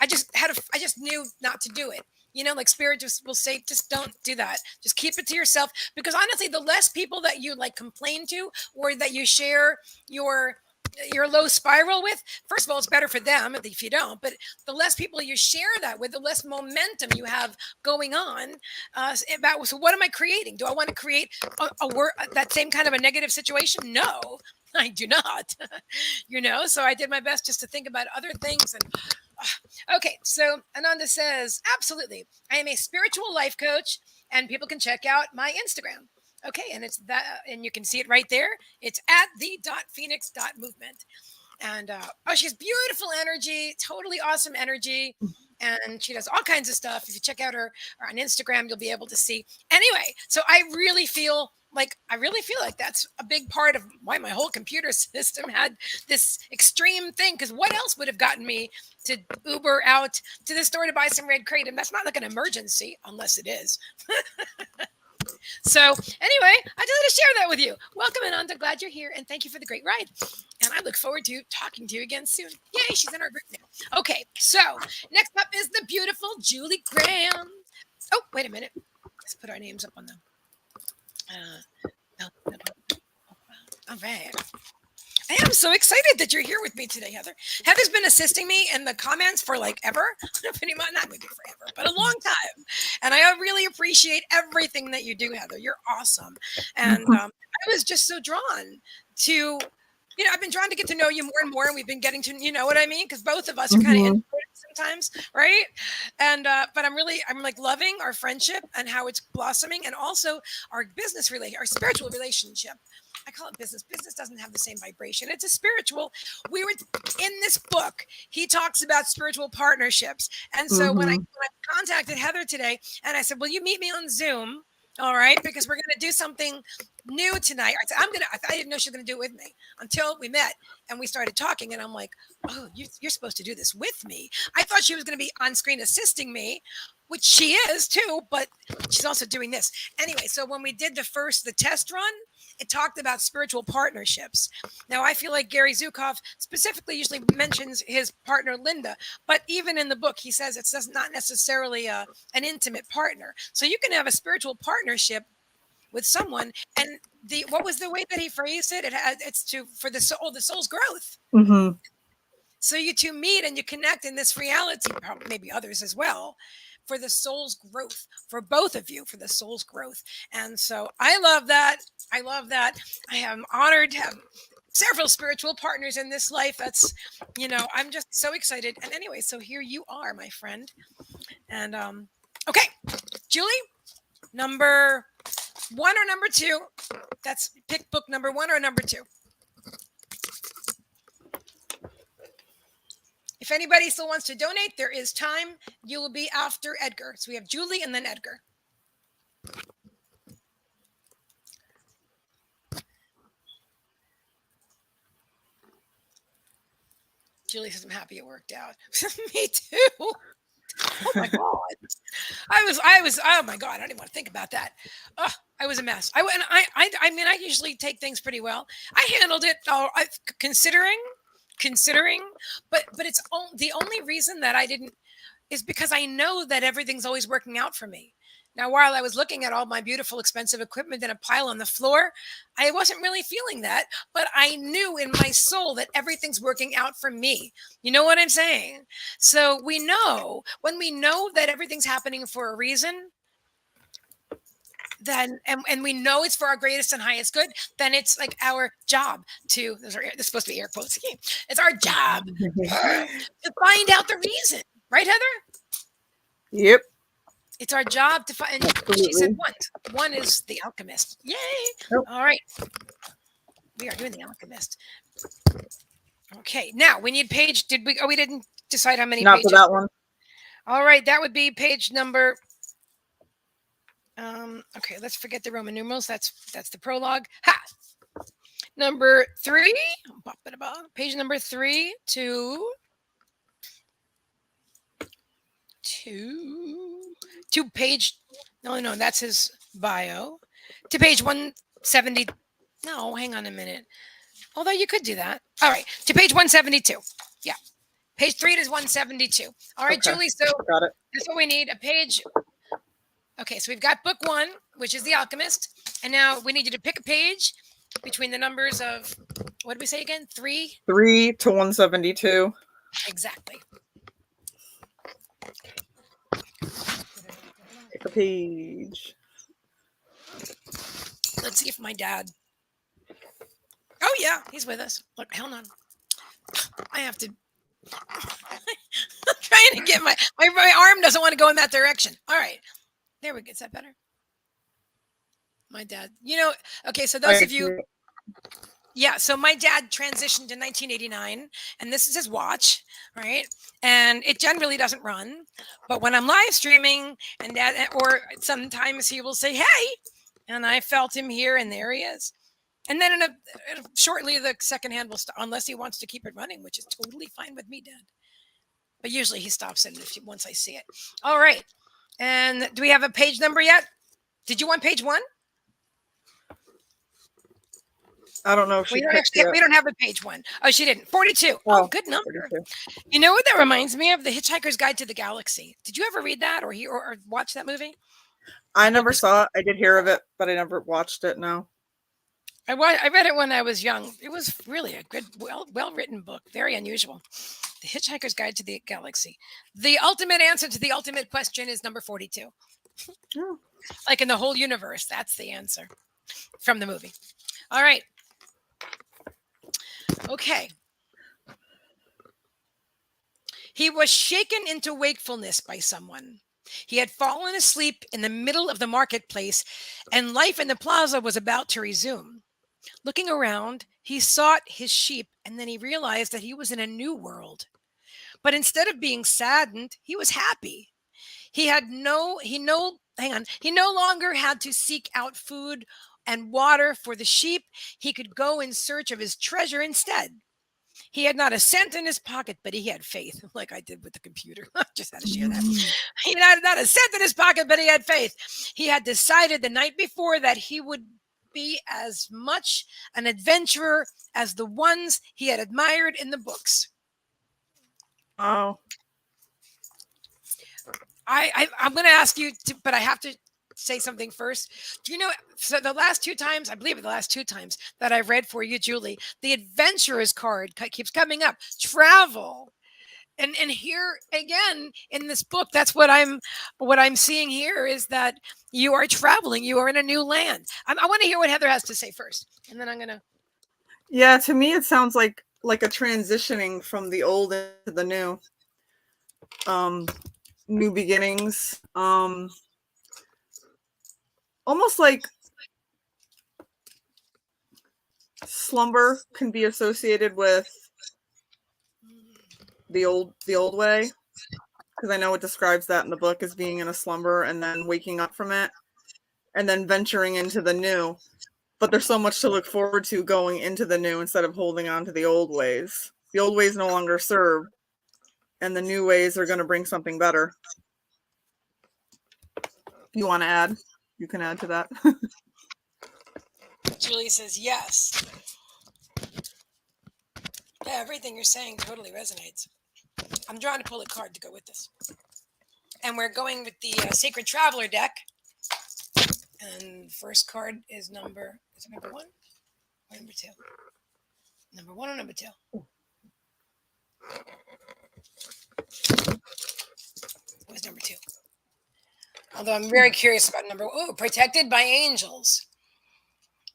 I just knew not to do it. Like spirit just will say, just don't do that. Just keep it to yourself. Because honestly, the less people that you like complain to or that you share your low spiral with, first of all, it's better for them if you don't, but the less people you share that with, the less momentum you have going on about, so what am I creating? Do I want to create that same kind of a negative situation? No, I do not. So I did my best just to think about other things. And okay, so Ananda says, absolutely. I am a spiritual life coach, and people can check out my Instagram. Okay, and it's that, and you can see it right there. It's at the.phoenix.movement. And she has beautiful energy, totally awesome energy. And she does all kinds of stuff. If you check out her on Instagram, you'll be able to see. Anyway, so I really feel like that's a big part of why my whole computer system had this extreme thing. Because what else would have gotten me to Uber out to the store to buy some red kratom? That's not like an emergency, unless it is. So anyway, I just wanted to share that with you. Welcome, Ananda. Glad you're here, and thank you for the great ride. And I look forward to talking to you again soon. Yay, she's in our group now. Okay, so next up is the beautiful Julie Graham. Oh, wait a minute. Let's put our names up on them. All right. I am so excited that you're here with me today, Heather. Heather's been assisting me in the comments for like ever, pretty much, not maybe forever, but a long time. And I really appreciate everything that you do, Heather. You're awesome. And I was just so drawn to, I've been drawn to get to know you more and more, and we've been getting to, you know what I mean? Because both of us are kind of introverted sometimes, right? And but I'm like loving our friendship and how it's blossoming, and also our our spiritual relationship. I call it business. Business doesn't have the same vibration. It's a spiritual. We were in this book. He talks about spiritual partnerships. And so when I contacted Heather today and I said, will you meet me on Zoom? All right, because we're going to do something new tonight. I said, I didn't know she was going to do it with me until we met and we started talking. And I'm like, oh, you're supposed to do this with me. I thought she was going to be on screen assisting me, which she is too, but she's also doing this. Anyway, so when we did the test run, it talked about spiritual partnerships. Now, I feel like Gary Zukov specifically usually mentions his partner, Linda, but even in the book, he says it's not necessarily an intimate partner. So you can have a spiritual partnership with someone. And what was the way that he phrased it? It's for the soul's growth. Mm-hmm. So you two meet and you connect in this reality, probably maybe others as well, for the soul's growth, for both of you, for the soul's growth. And so I love that. I am honored to have several spiritual partners in this life. That's, I'm just so excited. And anyway, so here you are, my friend. And okay, Julie, number 1 or number 2? That's pick book number 1 or number 2. If anybody still wants to donate, there is time. You will be after Edgar. So we have Julie and then Edgar. Julie says, I'm happy it worked out. Me too. Oh my God. Oh my God. I don't even want to think about that. Oh, I was a mess. I mean, I usually take things pretty well. I handled it. Considering, but it's the only reason that I didn't is because I know that everything's always working out for me. Now, while I was looking at all my beautiful, expensive equipment in a pile on the floor, I wasn't really feeling that, but I knew in my soul that everything's working out for me. You know what I'm saying? So we know when we know that everything's happening for a reason, then and we know it's for our greatest and highest good, then it's like our job to this is supposed to be air quotes. It's our job to find out the reason, right, Heather? Yep. It's our job to find. She said one is the alchemist. Yay! Nope. All right, we are doing the alchemist. Okay, now we need page. Did we? Oh, we didn't decide how many. Not pages. for that one. All right, that would be page number. Okay, let's forget the Roman numerals. That's the prologue. Ha! Number 3. Page number 3 to page. No, that's his bio. To page 170. No, hang on a minute. Although you could do that. All right, to page 172. Yeah, page 3 is 172. All right, okay. Julie. So got it. That's what we need. A page. Okay, so we've got book 1, which is The Alchemist, and now we need you to pick a page between the numbers of, what did we say again? 3 to 172. Exactly. Pick a page. Let's see if my dad. Oh yeah, he's with us. Look, hold on. I have to. I'm trying to get my arm doesn't want to go in that direction. All right. There we go. Is that better? My dad, okay, so those of you, yeah, so my dad transitioned in 1989, and this is his watch, right? And it generally doesn't run, but when I'm live streaming, and Dad, or sometimes he will say, hey, and I felt him here, and there he is. And then shortly, the second hand will stop, unless he wants to keep it running, which is totally fine with me, Dad. But usually he stops it once I see it. All right. And do we have a page number yet? Did you want page 1? I don't know if she picked it. We don't have a page 1. Oh, she didn't. 42. Oh, good number. 42. You know what that reminds me of? The Hitchhiker's Guide to the Galaxy. Did you ever read that or watch that movie? I never saw it. I did hear of it, but I never watched it. No. I read it when I was young. It was really a good, well-written book. Very unusual. The Hitchhiker's Guide to the Galaxy. The ultimate answer to the ultimate question is number 42. Oh. Like in the whole universe, that's the answer from the movie. All right. Okay. He was shaken into wakefulness by someone. He had fallen asleep in the middle of the marketplace, and life in the plaza was about to resume. Looking around, he sought his sheep, and then he realized that he was in a new world. But instead of being saddened, he was happy. He no longer had to seek out food and water for the sheep. He could go in search of his treasure instead. He had not a cent in his pocket, but he had faith, like I did with the computer. I just had to share that. He had not a cent in his pocket, but he had faith. He had decided the night before that he would be as much an adventurer as the ones he had admired in the books. Oh. I'm going to ask you, but I have to say something first. Do you know, so the last 2 times that I've read for you, Julie, the adventurers card keeps coming up. Travel. And here again in this book, that's what I'm seeing here is that you are traveling. You are in a new land. I want to hear what Heather has to say first, and then I'm going to. Yeah, to me, it sounds like a transitioning from the old into the new. New beginnings. Almost like slumber can be associated with the old way, because I know it describes that in the book as being in a slumber and then waking up from it and then venturing into the new. But there's so much to look forward to going into the new instead of holding on to the old ways. The old ways no longer serve, and the new ways are going to bring something better. You want to add? You can add to that. Julie says yes. Yeah, everything you're saying totally resonates. I'm trying to pull a card to go with this. And we're going with the Sacred Traveler deck. And the first card is number 1 or number 2? Number 1 or number 2? It was number 2. Although I'm very curious about number. Oh, protected by angels.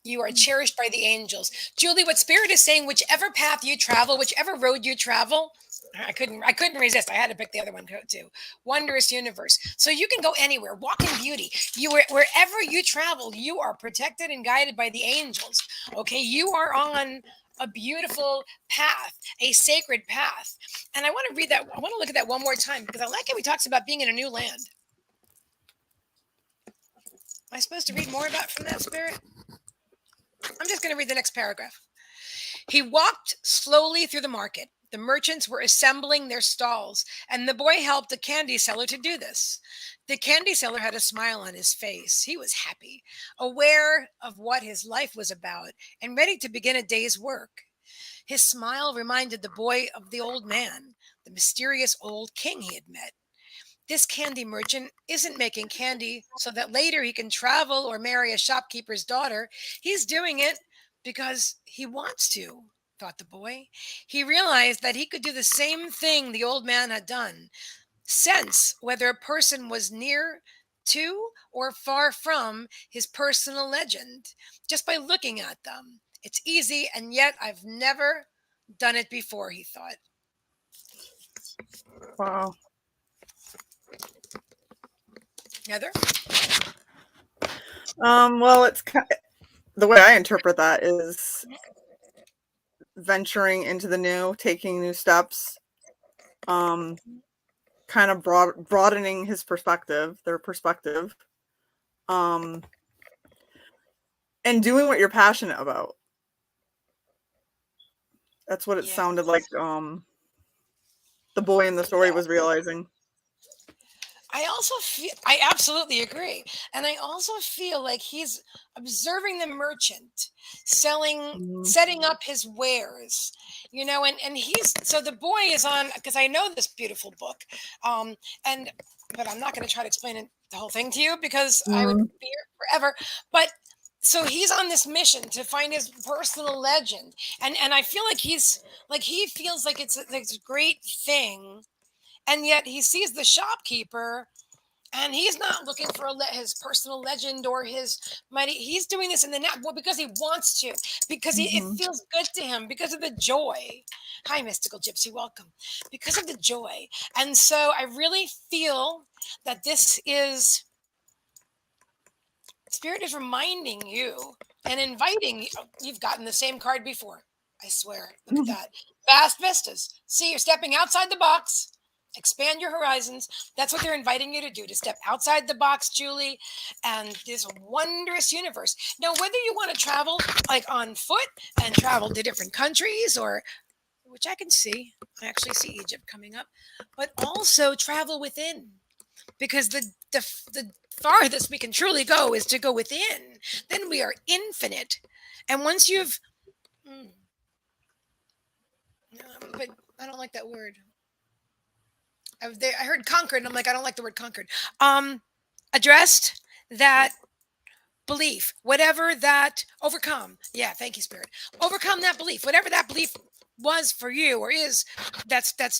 You are cherished by the angels. Julie, what Spirit is saying, whichever path you travel, whichever road you travel, I couldn't resist. I had to pick the other one too. Wondrous universe. So you can go anywhere, walk in beauty. Wherever you travel, you are protected and guided by the angels. Okay, you are on a beautiful path, a sacred path. And I want to read that. I want to look at that one more time because I like how he talks about being in a new land. Am I supposed to read more about from that, Spirit? I'm just going to read the next paragraph. He walked slowly through the market. The merchants were assembling their stalls, and the boy helped the candy seller to do this. The candy seller had a smile on his face. He was happy, aware of what his life was about, and ready to begin a day's work. His smile reminded the boy of the old man, the mysterious old king he had met. This candy merchant isn't making candy so that later he can travel or marry a shopkeeper's daughter. He's doing it because he wants to, thought the boy. He realized that he could do the same thing the old man had done. Sense whether a person was near to or far from his personal legend just by looking at them. It's easy, and yet I've never done it before, he thought. Wow. Heather? Well, it's the way I interpret that is venturing into the new, taking new steps, kind of broadening his perspective, their perspective, and doing what you're passionate about. That's what it sounded like. The boy in the story was realizing. I absolutely agree. And I also feel like he's observing the merchant setting up his wares, and so the boy is on, because I know this beautiful book. But I'm not going to try to explain the whole thing to you because I would be here forever. But so he's on this mission to find his personal legend. And I feel like he feels like it's a great thing. And yet he sees the shopkeeper, and he's not looking for his personal legend or his money. He's doing this in the net because he wants to, because it feels good to him, because of the joy. Hi, Mystical Gypsy, welcome. Because of the joy. And so I really feel that this is, Spirit is reminding you and inviting you. You've gotten the same card before. I swear. Look at that. Vast vistas. See, you're stepping outside the box. Expand your horizons. That's what they're inviting you to do, to step outside the box, Julie, and this wondrous universe. Now, whether you want to travel like on foot and travel to different countries, or which I can see, I actually see Egypt coming up, but also travel within, because the farthest we can truly go is to go within. Then we are infinite. And once you've, but I don't like that word. I heard conquered, and I'm like, I don't like the word conquered. Addressed that belief, whatever that overcome. Yeah, thank you, Spirit. Overcome that belief, whatever that belief was for you or is, that has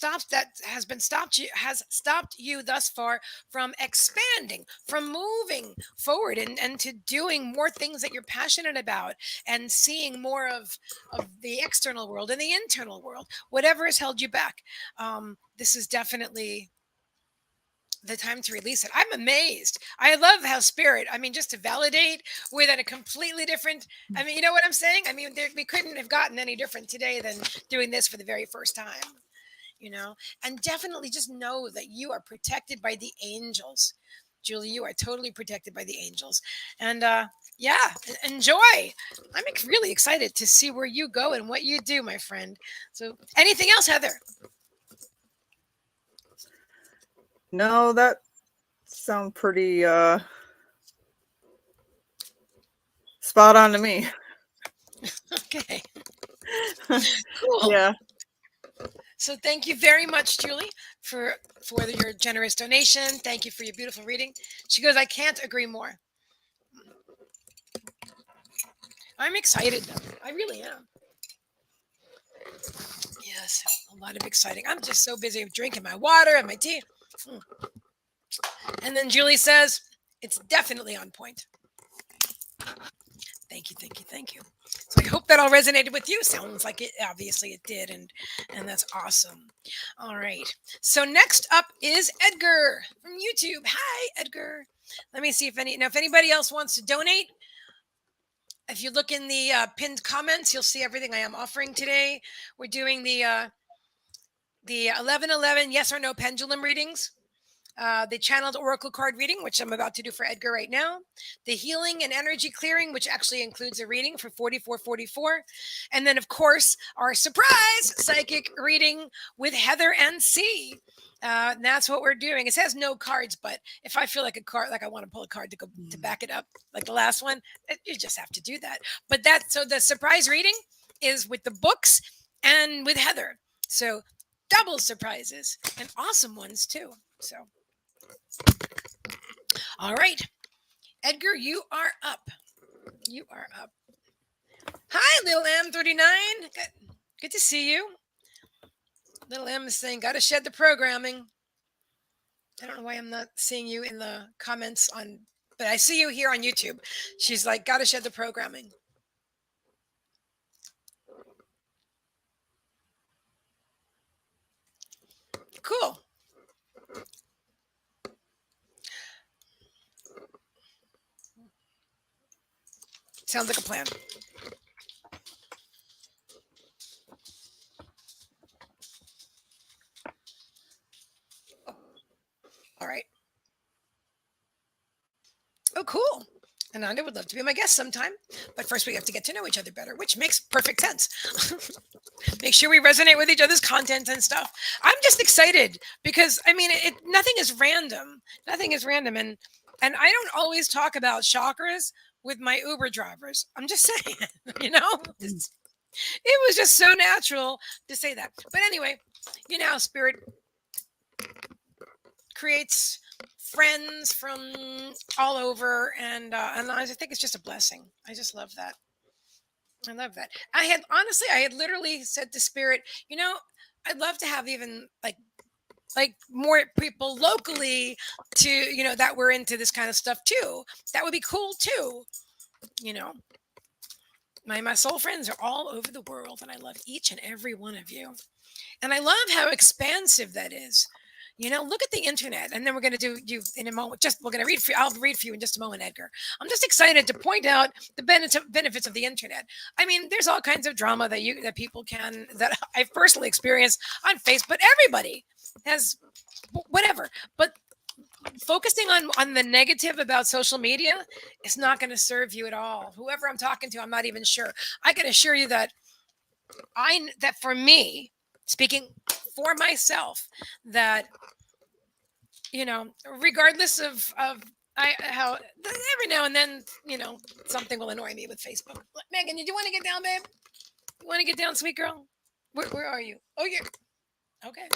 stopped you thus far from expanding, from moving forward and to doing more things that you're passionate about and seeing more of the external world and the internal world. Whatever has held you back, this is definitely the time to release it. I'm amazed. I love how Spirit, just to validate, we're at a completely different, you know what I'm saying? We couldn't have gotten any different today than doing this for the very first time. and definitely just know that you are protected by the angels. Julie, you are totally protected by the angels. And yeah, enjoy. I'm really excited to see where you go and what you do, my friend. So, anything else, Heather? No, that sounds pretty spot on to me. Okay, cool. Yeah. So thank you very much, Julie, for your generous donation. Thank you for your beautiful reading. She goes, I can't agree more. I'm excited though. I really am. Yes, a lot of exciting. I'm just so busy drinking my water and my tea. Mm. And then Julie says, it's definitely on point. Thank you, thank you, thank you. So I hope that all resonated with you. Sounds like it. Obviously, it did, and that's awesome. All right. So next up is Edgar from YouTube. Hi, Edgar. Let me see if anybody else wants to donate. If you look in the pinned comments, you'll see everything I am offering today. We're doing the 11:11 yes or no pendulum readings. The channeled oracle card reading, which I'm about to do for Edgar right now, the healing and energy clearing, which actually includes a reading for 4444, and then of course our surprise psychic reading with Heather and C. And that's what we're doing. It says no cards, but if I feel like a card, like I want to pull a card to go to back it up, like the last one, you just have to do that. But so the surprise reading is with the books and with Heather. So double surprises and awesome ones too. So. All right. Edgar, you are up. You are up. Hi, little M39. Good to see you. Little M is saying, gotta shed the programming. I don't know why I'm not seeing you in the comments but I see you here on YouTube. She's like, gotta shed the programming. Cool. Sounds like a plan. All right. Oh, cool. Ananda would love to be my guest sometime. But first, we have to get to know each other better, which makes perfect sense. Make sure we resonate with each other's content and stuff. I'm just excited because, I mean, nothing is random. Nothing is random. And I don't always talk about chakras with my Uber drivers. I'm just saying, it was just so natural to say that. But anyway, Spirit creates friends from all over, and I think it's just a blessing. I just love that. I love that. I had literally said to Spirit, I'd love to have even like more people locally to that we're into this kind of stuff too. That would be cool too. My soul friends are all over the world, and I love each and every one of you. And I love how expansive that is. Look at the internet, and then we're going to do you in a moment. We're going to read for you. I'll read for you in just a moment, Edgar. I'm just excited to point out the benefits of the internet. I mean, there's all kinds of drama that people that I've personally experienced on Facebook. Everybody has whatever, but focusing on the negative about social media is not going to serve you at all. Whoever I'm talking to, I'm not even sure. I can assure you that for me, speaking for myself, that regardless of how every now and then something will annoy me with Facebook. Megan, do you want to get down, babe? You want to get down, sweet girl? Where are you? Oh, you're okay.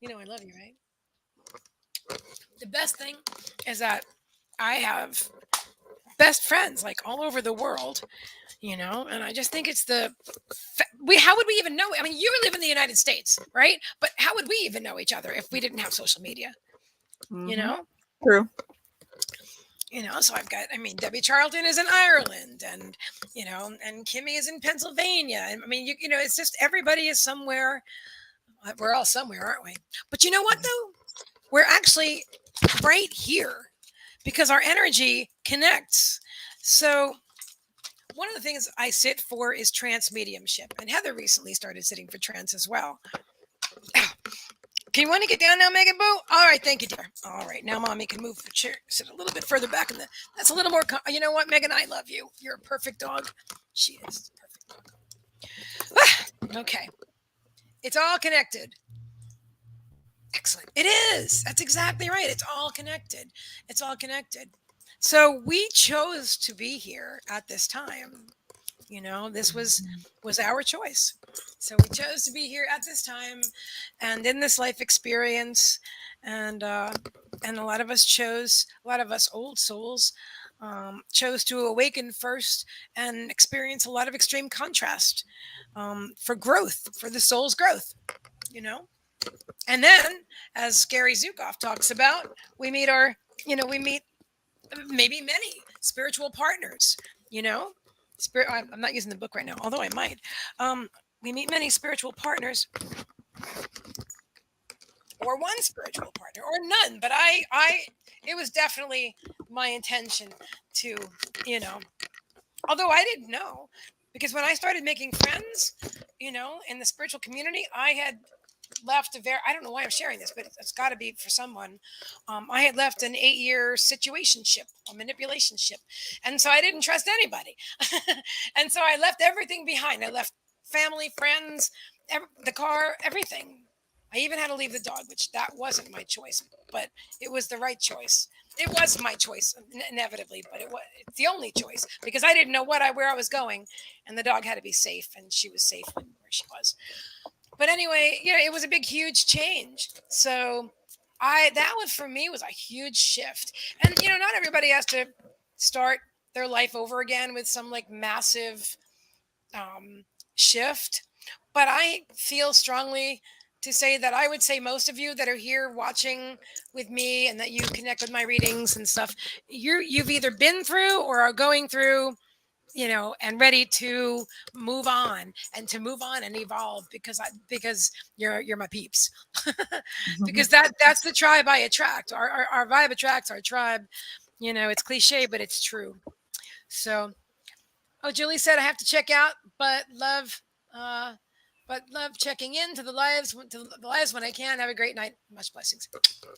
I love you, right? The best thing is that I have best friends like all over the world, and I just think it's how would we even know? I mean, you live in the United States, right? But how would we even know each other if we didn't have social media? True. So Debbie Charlton is in Ireland, and and Kimmy is in Pennsylvania. And I mean, it's just everybody is somewhere. We're all somewhere, aren't we? But you know what though? We're actually right here because our energy connects. So one of the things I sit for is trance mediumship, and Heather recently started sitting for trance as well. Can you want to get down now, Megan Boo? All right, thank you, dear. All right, now mommy can move the chair, sit a little bit further back in the. That's a little more. You know what, Megan? I love you. You're a perfect dog. She is a perfect dog. Okay, it's all connected. Excellent. It is. That's exactly right. It's all connected. It's all connected. So we chose to be here at this time. This was our choice. So we chose to be here at this time and in this life experience, and a lot of us chose, a lot of us old souls chose to awaken first and experience a lot of extreme contrast, for growth, for the soul's growth. you know and then, as Gary Zukav talks about, we meet our we meet maybe many spiritual partners. I'm not using the book right now, although I might. We meet many spiritual partners, or one spiritual partner, or none. But it was definitely my intention to, you know, although I didn't know, because when I started making friends, in the spiritual community, I had left I don't know why I'm sharing this, but it's got to be for someone. I had left an 8-year situationship, a manipulationship, and so I didn't trust anybody. And so I left everything behind. I left family, friends, the car, everything. I even had to leave the dog, which that wasn't my choice, but it was the right choice. It was my choice, inevitably, but it's the only choice, because I didn't know where I was going, and the dog had to be safe, and she was safe where she was. But anyway, it was a big, huge change. So that was, for me, was a huge shift. And, not everybody has to start their life over again with some like massive shift. But I feel strongly to say that I would say most of you that are here watching with me and that you connect with my readings and stuff, you've either been through or are going through, and ready to move on and evolve, because you're my peeps. Because that's the tribe I attract. Our vibe attracts our tribe. It's cliche, but it's true. So, Julie said I have to check out, but love checking in to the lives when I can. Have a great night. Much blessings.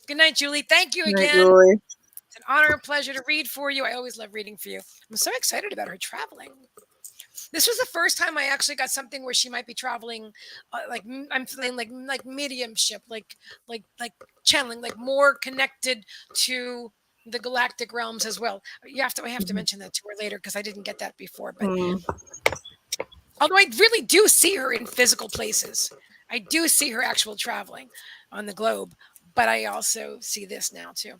Good night, Julie. Thank you Night, again. Julie. It's an honor and pleasure to read for you. I always love reading for you. I'm so excited about her traveling. This was the first time I actually got something where she might be traveling, I'm feeling like mediumship, like channeling, like more connected to the galactic realms as well. I have to mention that to her later, because I didn't get that before. But although I really do see her in physical places, I do see her actual traveling on the globe. But I also see this now too.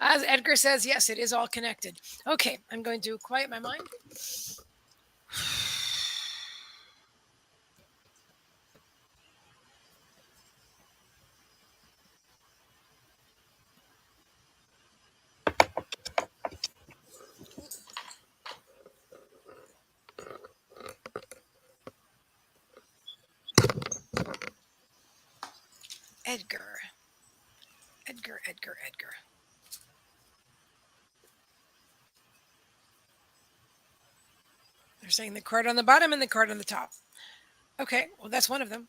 As Edgar says, yes, it is all connected. Okay, I'm going to quiet my mind. Edgar. They're saying the card on the bottom and the card on the top. Okay, well, that's one of them.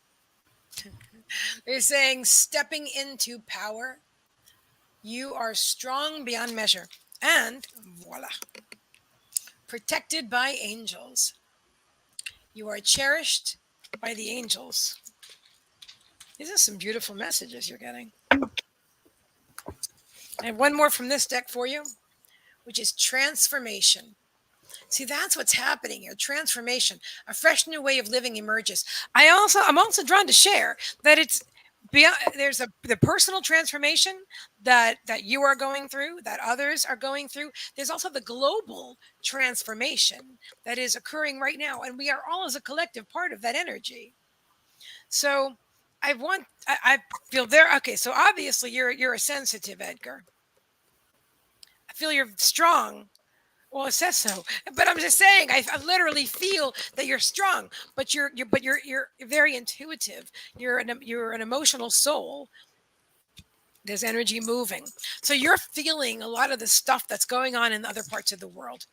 They're saying stepping into power. You are strong beyond measure. And voila. Protected by angels. You are cherished by the angels. These are some beautiful messages you're getting. I have one more from this deck for you, which is transformation. See, that's what's happening here. Transformation. A fresh new way of living emerges. I'm also drawn to share that it's beyond, there's the personal transformation that you are going through, that others are going through. There's also the global transformation that is occurring right now, and we are all, as a collective, part of that energy. So I feel there. Okay, so obviously you're a sensitive, Edgar. I feel you're strong. Well, it says so, but I'm just saying. I literally feel that you're strong, but you're very intuitive. You're an emotional soul. There's energy moving, so you're feeling a lot of the stuff that's going on in other parts of the world.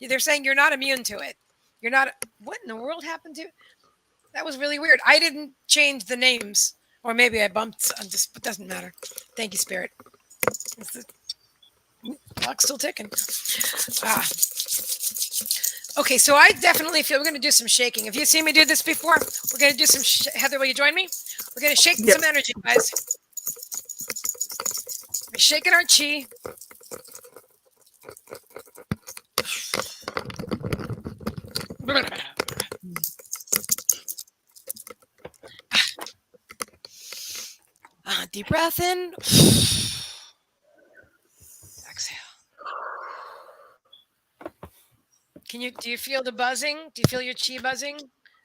They're saying you're not immune to it. You're not. What in the world happened to? That was really weird. I didn't change the names Or maybe I bumped. It doesn't matter. Thank you, Spirit. Is the clock's still ticking? Ah. Okay, so I definitely feel we're going to do some shaking. Have you seen me do this before? We're going to do some. Heather, will you join me? We're going to shake Yep. some energy, guys. We're shaking our chi. Deep breath in. Exhale. Do you feel the buzzing? Do you feel your chi buzzing?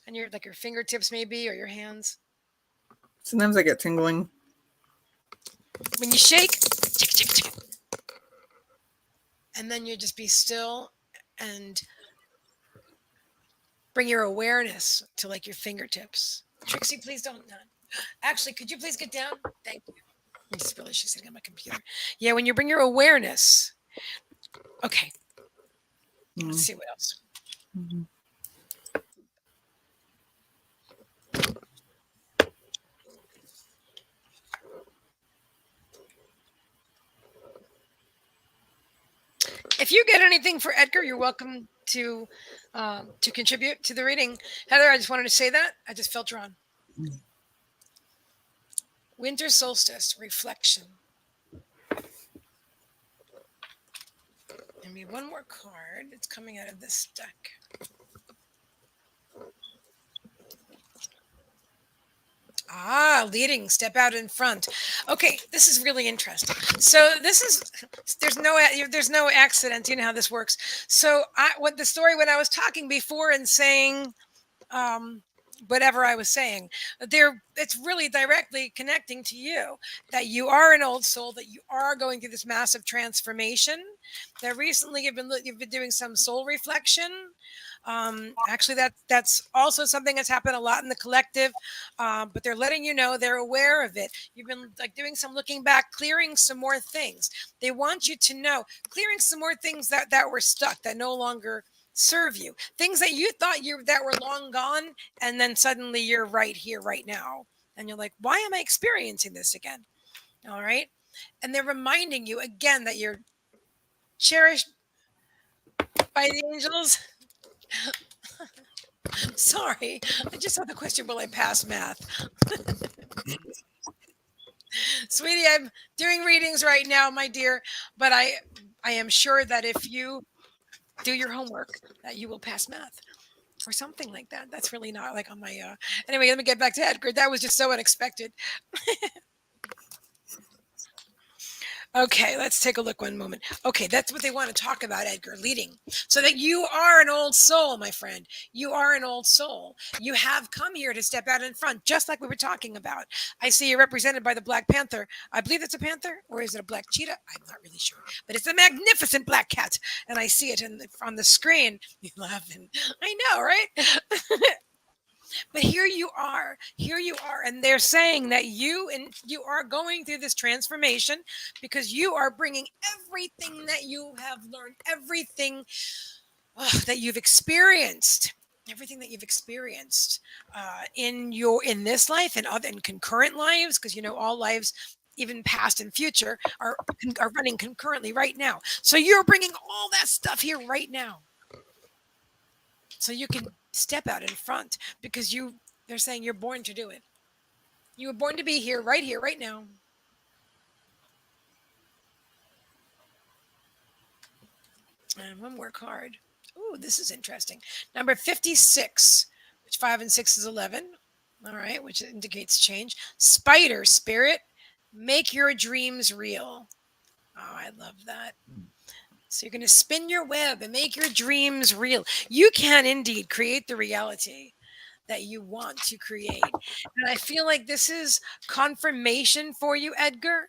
And your fingertips maybe, or your hands? Sometimes I get tingling. When you shake, and then you just be still and bring your awareness to your fingertips. Trixie, please don't. Actually, could you please get down? Thank you. I just realized she's sitting on my computer. Yeah, when you bring your awareness. Okay. Let's see what else. Mm-hmm. If you get anything for Edgar, you're welcome to contribute to the reading. Heather, I just wanted to say that. I just felt drawn. Winter solstice reflection. Give me one more card. It's coming out of this deck. Leading, step out in front. Okay, this is really interesting. So there's no accident. You know how this works. So when I was talking before and saying, whatever I was saying, it's really directly connecting to you, that you are an old soul, that you are going through this massive transformation, that recently you've been doing some soul reflection. Actually, that's also something that's happened a lot in the collective, but they're letting you know they're aware of it. You've been doing some looking back, clearing some more things. They want you to know, clearing some more things that were stuck, that no longer serve you, things that you thought that were long gone, and then suddenly you're right here, right now, and you're like, why am I experiencing this again? All right, and they're reminding you again that you're cherished by the angels. Sorry, I just saw the question, will I pass math? Sweetie, I'm doing readings right now, my dear, but I am sure that if you do your homework, that you will pass math or something like that. That's really not on my anyway, let me get back to Edgar. That was just so unexpected. Okay, let's take a look one moment. Okay, that's what they want to talk about, Edgar, leading. So that you are an old soul, my friend. You are an old soul. You have come here to step out in front, just like we were talking about. I see you're represented by the Black Panther. I believe it's a panther, or is it a black cheetah? I'm not really sure. But it's a magnificent black cat, and I see it on the screen. You're laughing. I know, right? But here you are, and they're saying that you are going through this transformation because you are bringing everything that you have learned, everything that you've experienced, in this life and other in concurrent lives, because all lives, even past and future, are running concurrently right now. So you're bringing all that stuff here right now, so you can step out in front, because they're saying you're born to do it. You were born to be here, right now. And one more card. Ooh, this is interesting. Number 56, which 5 and 6 is 11. All right, which indicates change. Spider spirit, make your dreams real. Oh, I love that. So you're going to spin your web and make your dreams real. You can indeed create the reality that you want to create. And I feel like this is confirmation for you, Edgar,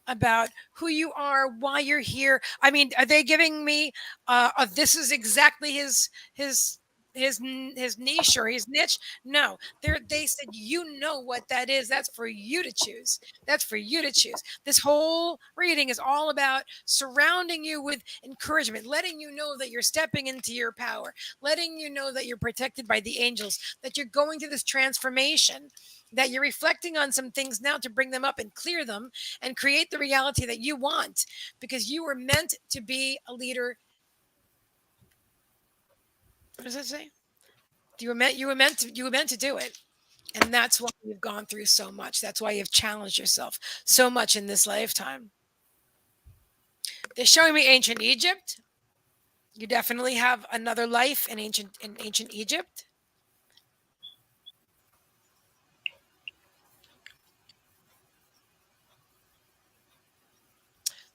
about who you are, why you're here. I mean, are they giving me this is exactly his his niche or his niche. No, they said, you know what that is. That's for you to choose. That's for you to choose. This whole reading is all about surrounding you with encouragement, letting you know that you're stepping into your power, letting you know that you're protected by the angels, that you're going through this transformation, that you're reflecting on some things now to bring them up and clear them and create the reality that you want, because you were meant to be a leader. What does it say? You were meant to do it. And that's why you've gone through so much. That's why you've challenged yourself so much in this lifetime. They're showing me ancient Egypt. You definitely have another life in ancient Egypt.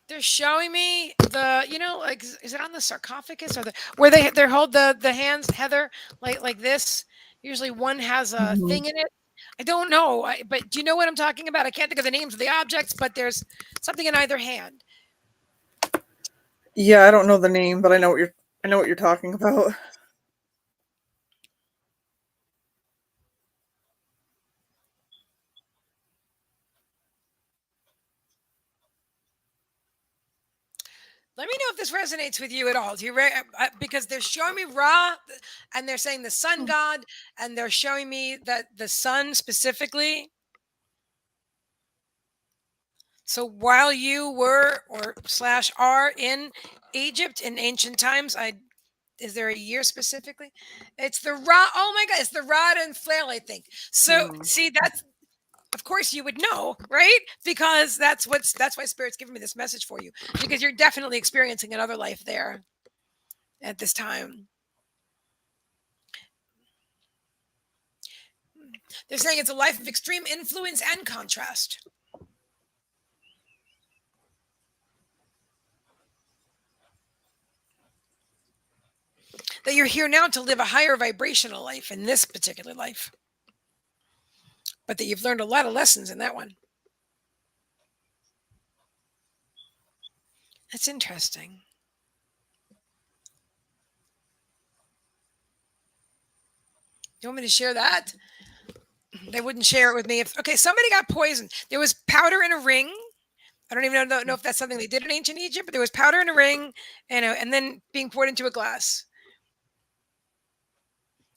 They're showing me like, is it on the sarcophagus or the where they hold the hands, Heather, like this? Usually one has a Mhm. thing in it. I don't know, but do you know what I'm talking about? I can't think of the names of the objects, but there's something in either hand. Yeah, I don't know the name, but I know what you're talking about. Let me know if this resonates with you at all. Do you because they're showing me Ra, and they're saying the sun god, and they're showing me that the sun specifically. So while you were or slash are in Egypt in ancient times, is there a year specifically? It's the rod. Oh my God, it's the rod and flail, I think. So Mm. see, that's, of course you would know, right? Because that's why Spirit's giving me this message for you, because you're definitely experiencing another life there at this time. They're saying it's a life of extreme influence and contrast. That you're here now to live a higher vibrational life in this particular life, but that you've learned a lot of lessons in that one. That's interesting. You want me to share that? They wouldn't share it with me. If okay, somebody got poisoned. There was powder in a ring. I don't even know if that's something they did in ancient Egypt, but there was powder in a ring, and then being poured into a glass.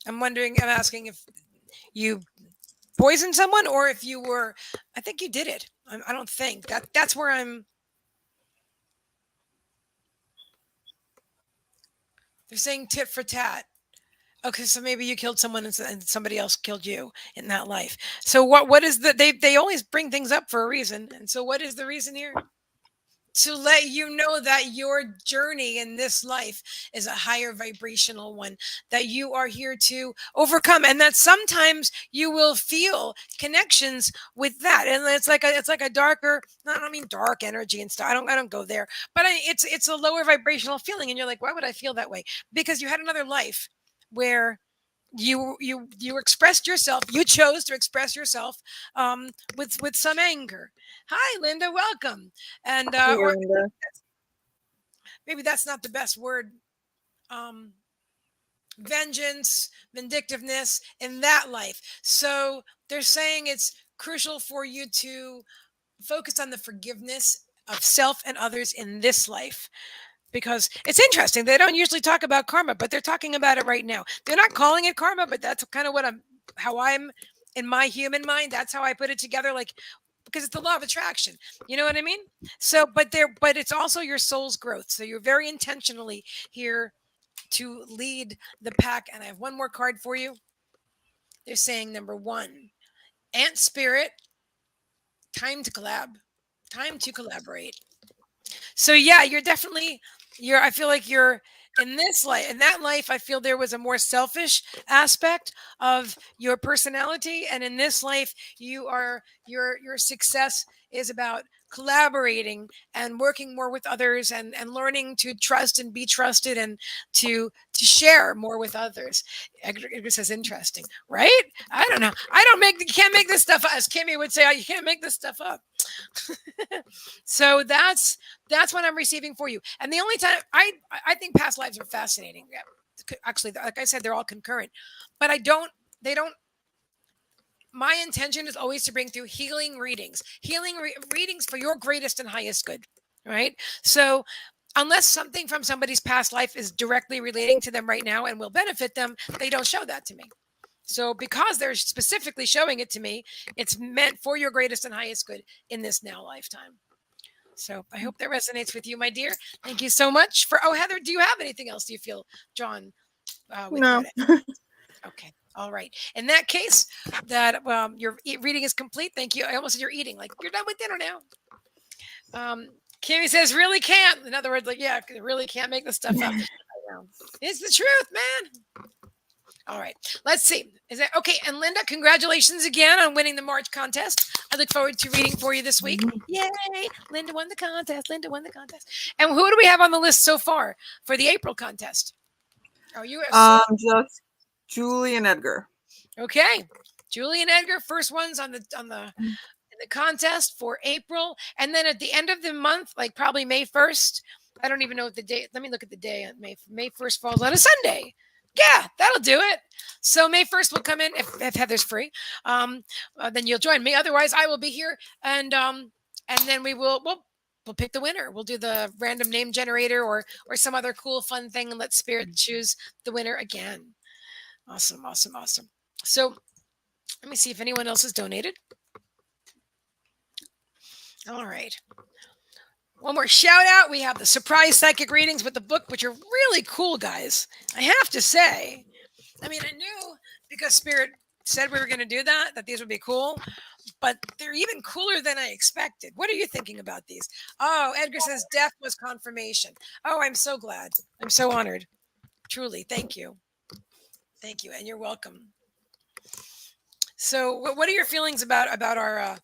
I'm asking if you poisoned someone or if you were. I think you did it. I don't think that's where I'm. They're saying tit for tat. Okay, so maybe you killed someone and somebody else killed you in that life. So what is they always bring things up for a reason. And so what is the reason here? To let you know that your journey in this life is a higher vibrational one, that you are here to overcome, and that sometimes you will feel connections with that, and it's like a darker, I don't mean dark energy and stuff, I don't go there, but it's a lower vibrational feeling, and you're like, why would I feel that way? Because you had another life where you expressed yourself, you chose to express yourself, with some anger. Hi Linda, welcome. And Hey, or Linda. maybe that's not the best word. um Vengeance, vindictiveness in that life. So they're saying it's crucial for you to focus on the forgiveness of self and others in this life, because it's interesting, they don't usually talk about karma, but they're talking about it right now. They're not calling it karma, but that's kind of how I'm in my human mind, that's how I put it together, like, because it's the law of attraction, you know what I mean? So but it's also your soul's growth, so you're very intentionally here to lead the pack. And I have one more card for you. They're saying number 1, ant spirit, time to time to collaborate. So yeah, you're definitely, I feel like you're in this life, in that life I feel there was a more selfish aspect of your personality, and in this life your success is about collaborating and working more with others, and learning to trust and be trusted, and to share more with others. Edgar says interesting, right? I don't know, you can't make this stuff up, as Kimmy would say, you can't make this stuff up. So that's what I'm receiving for you. And the only time I think past lives are fascinating. Yeah. actually, like I said, they're all concurrent, but they don't. My intention is always to bring through healing readings, readings for your greatest and highest good, right? So, unless something from somebody's past life is directly relating to them right now and will benefit them, they don't show that to me. So, because they're specifically showing it to me, it's meant for your greatest and highest good in this now lifetime. So, I hope that resonates with you, my dear. Thank you so much for. Oh, Heather, do you have anything else? Do you feel drawn with No. what? Okay. All right. In that case, that your reading is complete. Thank you. I almost said you're eating. Like, you're done with dinner now. Kimmy says, really can't. In other words, like, yeah, really can't make this stuff up. I know. It's the truth, man. All right. Let's see. Is that okay? And Linda, congratulations again on winning the March contest. I look forward to reading for you this week. Yay. Linda won the contest. Linda won the contest. And who do we have on the list so far for the April contest? Are you Just Julie and Edgar. okay? Julie and Edgar, first ones on the in the contest for April, and then at the end of the month, like probably May 1st. I don't even know what the date. Let me look at the day. May 1st falls on a Sunday. Yeah, that'll do it. So May 1st will come in if Heather's free. Then you'll join me. Otherwise, I will be here, and then we'll pick the winner. We'll do the random name generator or some other cool fun thing and let Spirit choose the winner again. Awesome, awesome, awesome. So let me see if anyone else has donated. All right. One more shout out. We have the surprise psychic readings with the book, which are really cool, guys. I have to say. I mean, I knew because Spirit said we were going to do that these would be cool, but they're even cooler than I expected. What are you thinking about these? Oh, Edgar says death was confirmation. Oh, I'm so glad. I'm so honored. Truly. Thank you. Thank you. And you're welcome. So what are your feelings about our,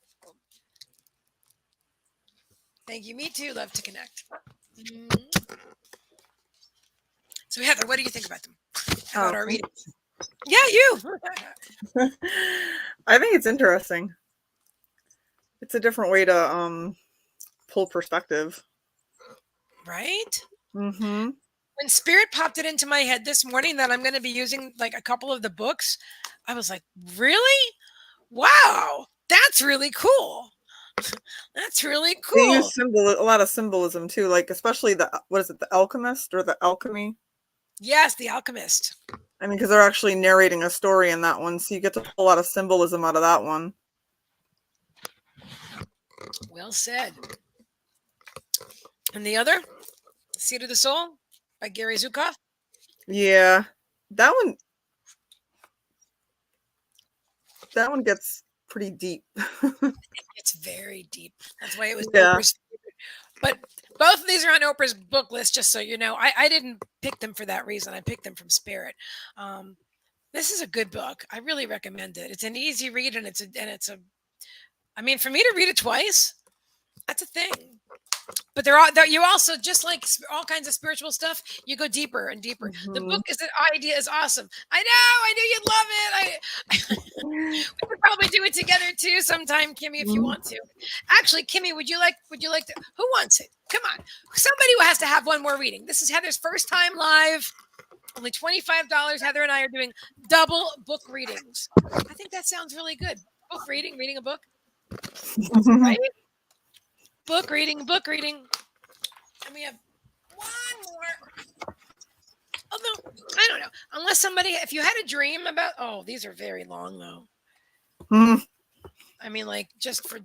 thank you. Me too. Love to connect. So Heather, what do you think about them? About our reading? Yeah, you. I think it's interesting. It's a different way to pull perspective. Right? Mm-hmm. When Spirit popped it into my head this morning that I'm going to be using like a couple of the books, I was like, really? Wow, that's really cool. That's really cool. They use a lot of symbolism too, like especially the Alchemist or the Alchemy? Yes, the Alchemist. I mean, because they're actually narrating a story in that one, so you get to pull a lot of symbolism out of that one. Well said. And the other, Seed of the Soul by Gary Zukav. Yeah, that one gets pretty deep. It's very deep. That's why it was Yeah. Oprah's favorite. But both of these are on Oprah's book list, just so you know. I didn't pick them for that reason. I picked them from Spirit. This is a good book. I really recommend it. It's an easy read, and it's a. I mean, for me to read it twice, that's a thing. But you also, just like all kinds of spiritual stuff, you go deeper and deeper. Mm-hmm. The book idea is awesome. I knew you'd love it. We could probably do it together too sometime, Kimmy, if you want to. Actually, Kimmy, would you like to? Who wants it? Come on, somebody who has to have one more reading. This is Heather's first time live. Only $25. Heather and I are doing double book readings. I think that sounds really good. Book reading a book, right? Book reading. And we have one more. Although, I don't know. Unless if you had a dream about, these are very long though. I mean, like just for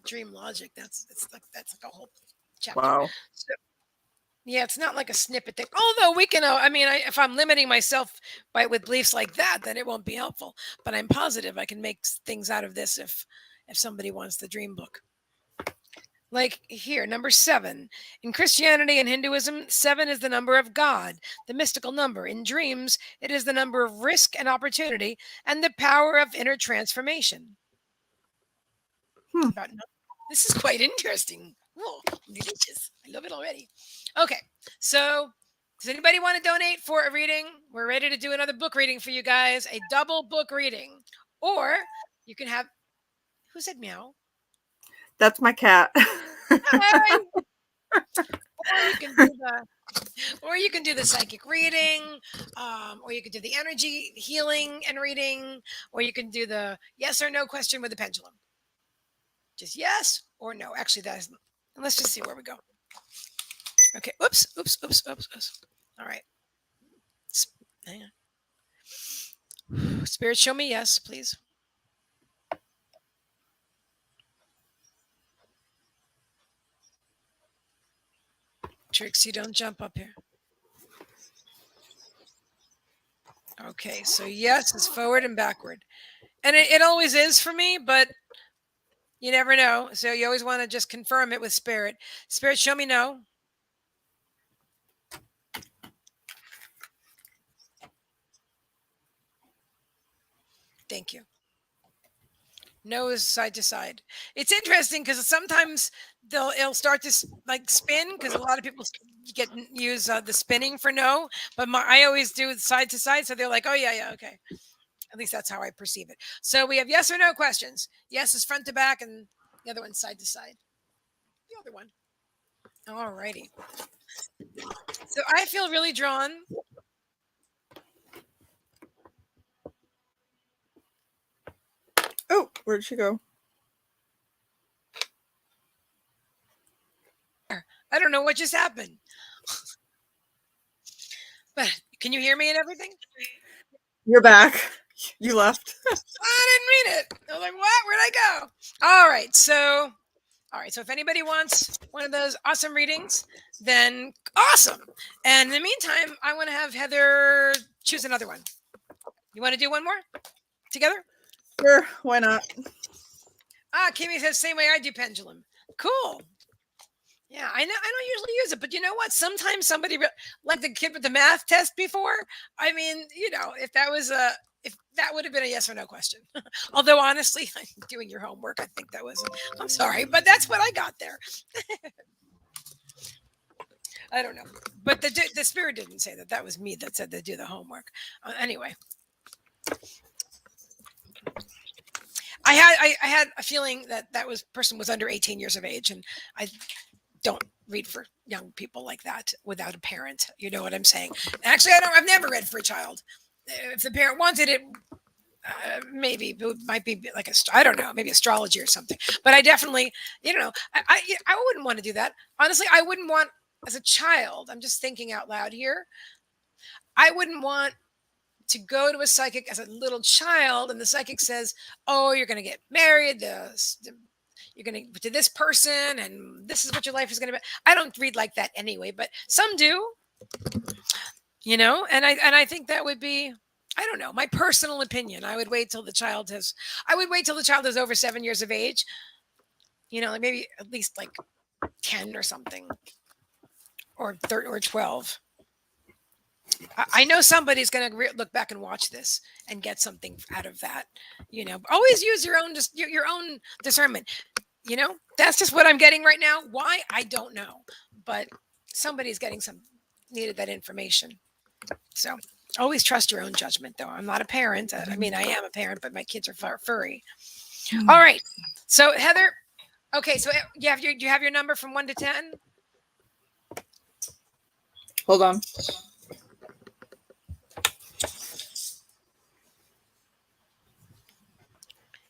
dream logic, that's like a whole chapter. Wow. So, yeah, it's not like a snippet thing. Although we can, if I'm limiting myself with beliefs like that, then it won't be helpful. But I'm positive I can make things out of this if somebody wants the dream book. Like here, number 7. In Christianity and Hinduism, 7 is the number of God, the mystical number. In dreams, it is the number of risk and opportunity and the power of inner transformation. This is quite interesting. Oh, delicious. I love it already. Okay, so does anybody want to donate for a reading? We're ready to do another book reading for you guys, a double book reading. Or you can have, who said meow? That's my cat. Hi. Or you can do Or you can do the psychic reading, or you can do the energy healing and reading, or you can do the yes or no question with the pendulum. Just yes or no. Actually, that is. Let's just see where we go. Okay. Oops. Oops. Oops. Oops. Oops. All right. Hang on. Spirit, show me yes, please. Trixie, don't jump up here. Okay, so yes is forward and backward. And it always is for me, but you never know. So you always want to just confirm it with spirit. Spirit, show me no. Thank you. No is side to side. It's interesting because sometimes it'll start to like spin because a lot of people use the spinning for no, but I always do side to side, so they're like, oh yeah, okay. At least that's how I perceive it. So we have yes or no questions. Yes is front to back, and the other one's side to side. The other one. All righty. So I feel really drawn. Oh, where'd she go? I don't know what just happened. But can you hear me and everything? You're back. You left. I didn't read it. I was like, what? Where'd I go? All right. So if anybody wants one of those awesome readings, then awesome. And in the meantime, I want to have Heather choose another one. You want to do one more together? Sure, why not? Kimmy says same way I do pendulum. Cool. Yeah, I know. I don't usually use it, but you know what? Sometimes somebody like the kid with the math test before. I mean, if that would have been a yes or no question. Although honestly, doing your homework, I think that was. I'm sorry, but that's what I got there. I don't know, but the spirit didn't say that. That was me that said to do the homework. Anyway, I had a feeling that person was under 18 years of age, and I don't read for young people like that without a parent. You know what I'm saying? Actually, I've never read for a child. If the parent wanted it, maybe it might be like I don't know, maybe astrology or something. But I definitely, I wouldn't want to do that. Honestly, I wouldn't want as a child. I'm just thinking out loud here. I wouldn't want to go to a psychic as a little child, and the psychic says, "Oh, you're going to get married. You're going to this person, and this is what your life is going to be." I don't read like that anyway, but some do, and I think that would be. I don't know. My personal opinion. I would wait till the child has. I would wait till the child is over 7 years of age. Like maybe at least like 10 or something, or 30 or 12. I know somebody's going to look back and watch this and get something out of that. Always use your own your own discernment. That's just what I'm getting right now. Why? I don't know, but somebody's getting needed that information. So always trust your own judgment, though. I'm not a parent. I mean, I am a parent, but my kids are furry. All right. So Heather, okay. So you have your number from 1 to 10. Hold on.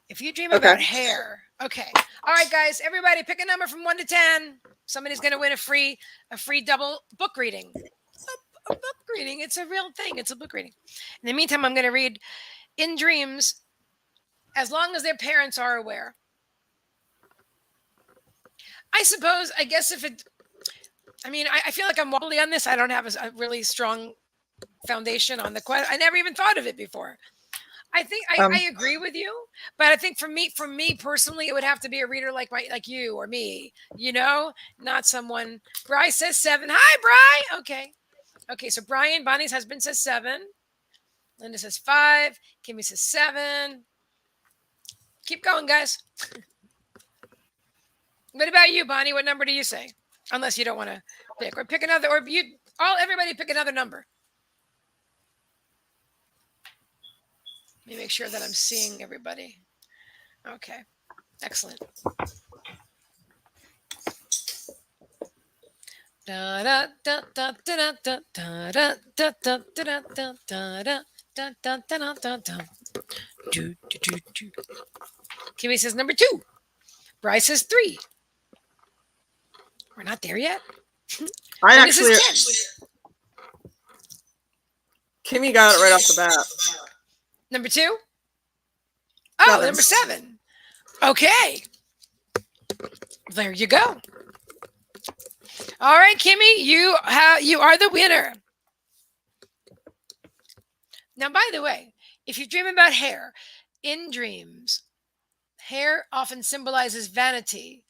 If you dream about hair, okay. All right, guys, everybody, pick a number from 1 to 10. Somebody's going to win a free double book reading. A book reading. It's a real thing. It's a book reading. In the meantime, I'm going to read in dreams, as long as their parents are aware. I guess if it. I mean, I feel like I'm wobbly on this. I don't have a really strong foundation on the question. I never even thought of it before. I think I agree with you, but I think for me personally, it would have to be a reader like you or me, not someone. Bri says 7. Hi, Bri. Okay. So Bonnie's husband says 7. Linda says 5. Kimmy says 7. Keep going, guys. What about you, Bonnie? What number do you say? Unless you don't want to pick another, or everybody pick another number. Let me make sure that I'm seeing everybody. Okay. Excellent. Da da da da da da da da da da da da da da. Dun, dun, dun, dun, dun, dun. Do, do, do, do. Kimmy says number 2. Bryce says 3. We're not there yet. I Linda actually, says 10. Kimmy got it right off the bat. Number 2? Oh, 7. number 7. Okay. There you go. All right, Kimmy, you are the winner. Now, by the way, if you dream about hair, in dreams, hair often symbolizes vanity.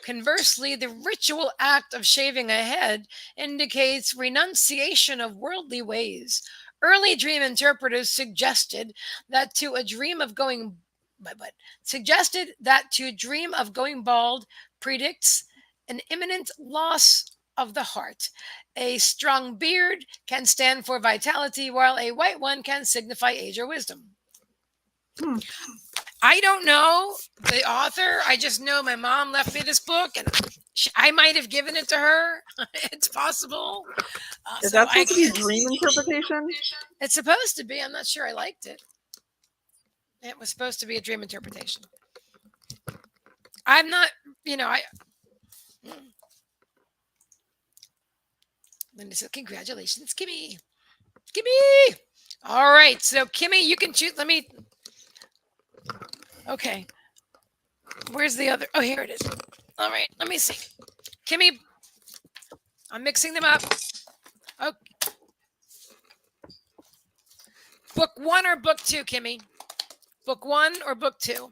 Conversely, the ritual act of shaving a head indicates renunciation of worldly ways. Early dream interpreters suggested that to dream of going bald predicts an imminent loss of the heart. A strong beard can stand for vitality, while a white one can signify age or wisdom. I don't know the author. I just know my mom left me this book, and I might have given it to her. It's possible. Is that supposed to be dream interpretation? It's supposed to be. I'm not sure I liked it. It was supposed to be a dream interpretation. I'm not, Linda said, congratulations, Kimmy. Kimmy! All right, so Kimmy, you can choose. Okay. Where's the other? Oh, here it is. All right, let me see. Kimmy, I'm mixing them up. Okay. Book 1 or book 2, Kimmy? Book 1 or book 2?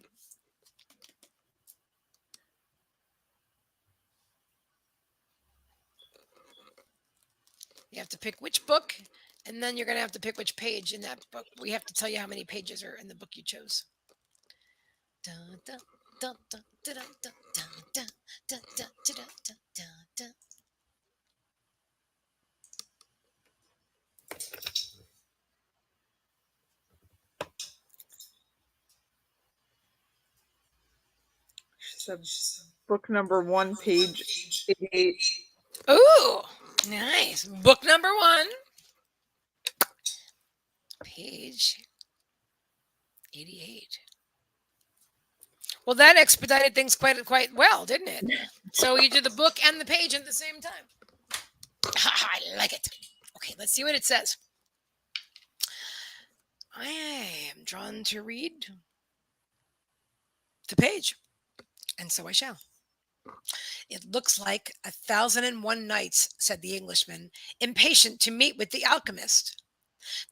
You have to pick which book, and then you're going to have to pick which page in that book. We have to tell you how many pages are in the book you chose. Dun, dun, dun, dun, dun, dun, dun, dun, dun, dun, dun, dun, dun, dun. She said book number 1, page 88. Ooh, nice. Book number 1, page 88. Well, that expedited things quite well, didn't it? So you did the book and the page at the same time. I like it. Okay, let's see what it says. I am drawn to read the page, and so I shall. It looks like 1,001 nights, said the Englishman, impatient to meet with the alchemist.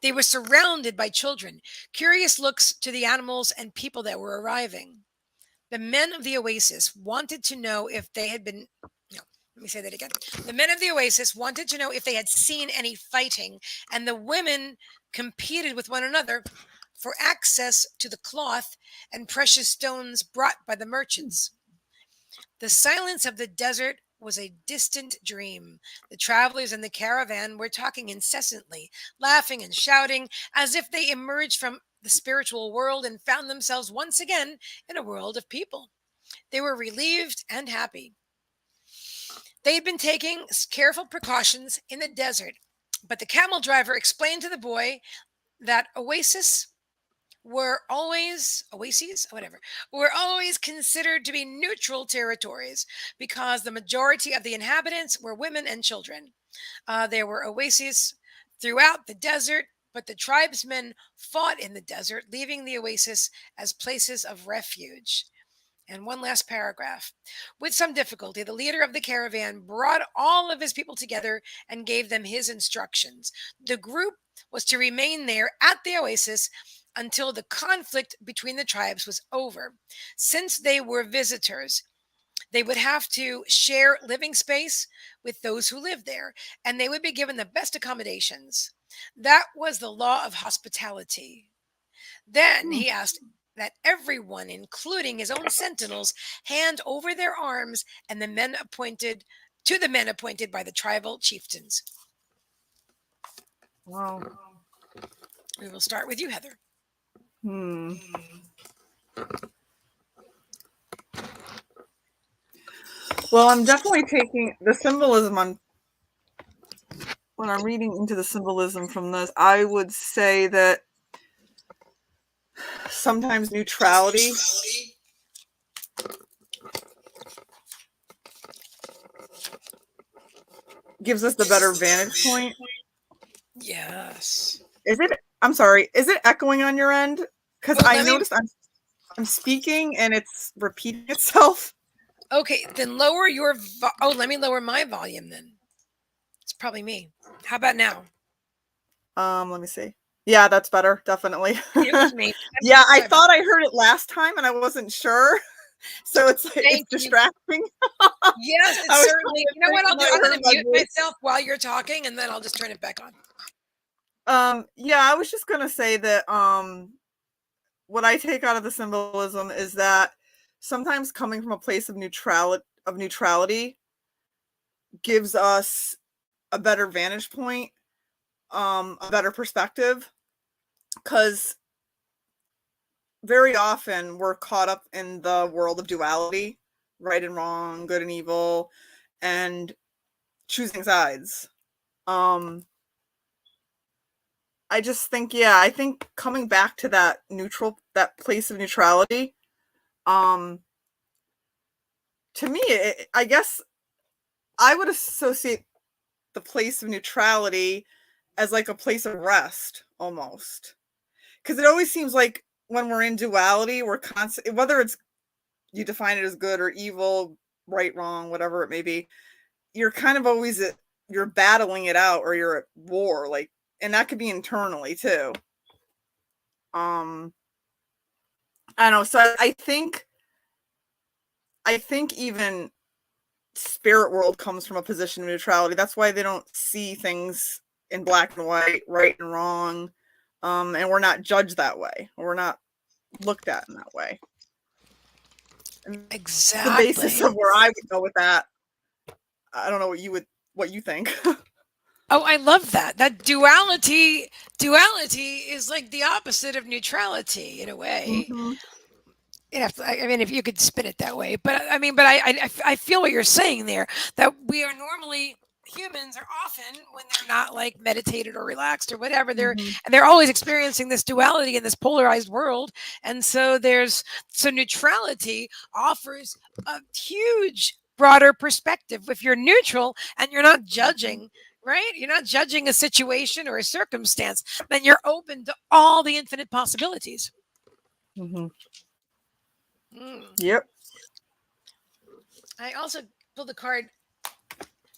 They were surrounded by children, curious looks to the animals and people that were arriving. The men of the oasis wanted to know if they had been. No, let me say that again. The men of the oasis wanted to know if they had seen any fighting, and the women competed with one another for access to the cloth and precious stones brought by the merchants. The silence of the desert was a distant dream. The travelers in the caravan were talking incessantly, laughing and shouting, as if they emerged from the spiritual world and found themselves once again in a world of people. They were relieved and happy. They had been taking careful precautions in the desert, but the camel driver explained to the boy that oases were always considered to be neutral territories because the majority of the inhabitants were women and children. There were oases throughout the desert, but the tribesmen fought in the desert, leaving the oasis as places of refuge. And one last paragraph. With some difficulty, the leader of the caravan brought all of his people together and gave them his instructions. The group was to remain there at the oasis until the conflict between the tribes was over. Since they were visitors, they would have to share living space with those who lived there, and they would be given the best accommodations. That was the law of hospitality. Then he asked that everyone, including his own sentinels, hand over their arms and the men appointed by the tribal chieftains. Wow. We will start with you, Heather. Well, I'm definitely taking the symbolism on when I'm reading into the symbolism from this, I would say that sometimes neutrality gives us the better vantage point. Yes. I'm sorry, is it echoing on your end? Because Oh, I noticed I'm speaking and it's repeating itself. Okay, then lower your. Let me lower my volume then. It's probably me. How about now? Let me see. Yeah, that's better, definitely. It was me. Yeah, I Sorry about thought I heard it last time and I wasn't sure. So it's Thank you. distracting. Yes, I it's was certainly. You know trying what? to I'll do. think I'm if I going heard to my mute voice. myself while you're talking, and then I'll just turn it back on. Yeah, I was just gonna say that what I take out of the symbolism is that sometimes coming from a place of neutrality gives us a better vantage point, a better perspective, because very often we're caught up in the world of duality, right and wrong, good and evil, and choosing sides. I just think, yeah, I think coming back to that place of neutrality, um, to me, I guess I would associate the place of neutrality as like a place of rest almost. Because it always seems like when we're in duality, we're constant, whether it's you define it as good or evil, right, wrong, whatever it may be, you're kind of always you're battling it out or you're at war, like, and that could be internally too. I don't know. So I think even spirit world comes from a position of neutrality. That's why they don't see things in black and white, right and wrong. And we're not judged that way. We're not looked at in that way. And the basis Exactly. of where I would go with that. I don't know what you think. Oh, I love that. That duality is like the opposite of neutrality in a way. Mm-hmm. I mean, if you could spin it that way, but I mean, but I feel what you're saying there. That we are normally humans are often when they're not like meditated or relaxed or whatever Mm-hmm. they're always experiencing this duality in this polarized world, and so neutrality offers a huge broader perspective. If you're neutral and you're not judging, right? You're not judging a situation or a circumstance, then you're open to all the infinite possibilities. Mm-hmm. Mm. Yep. I also pulled a card.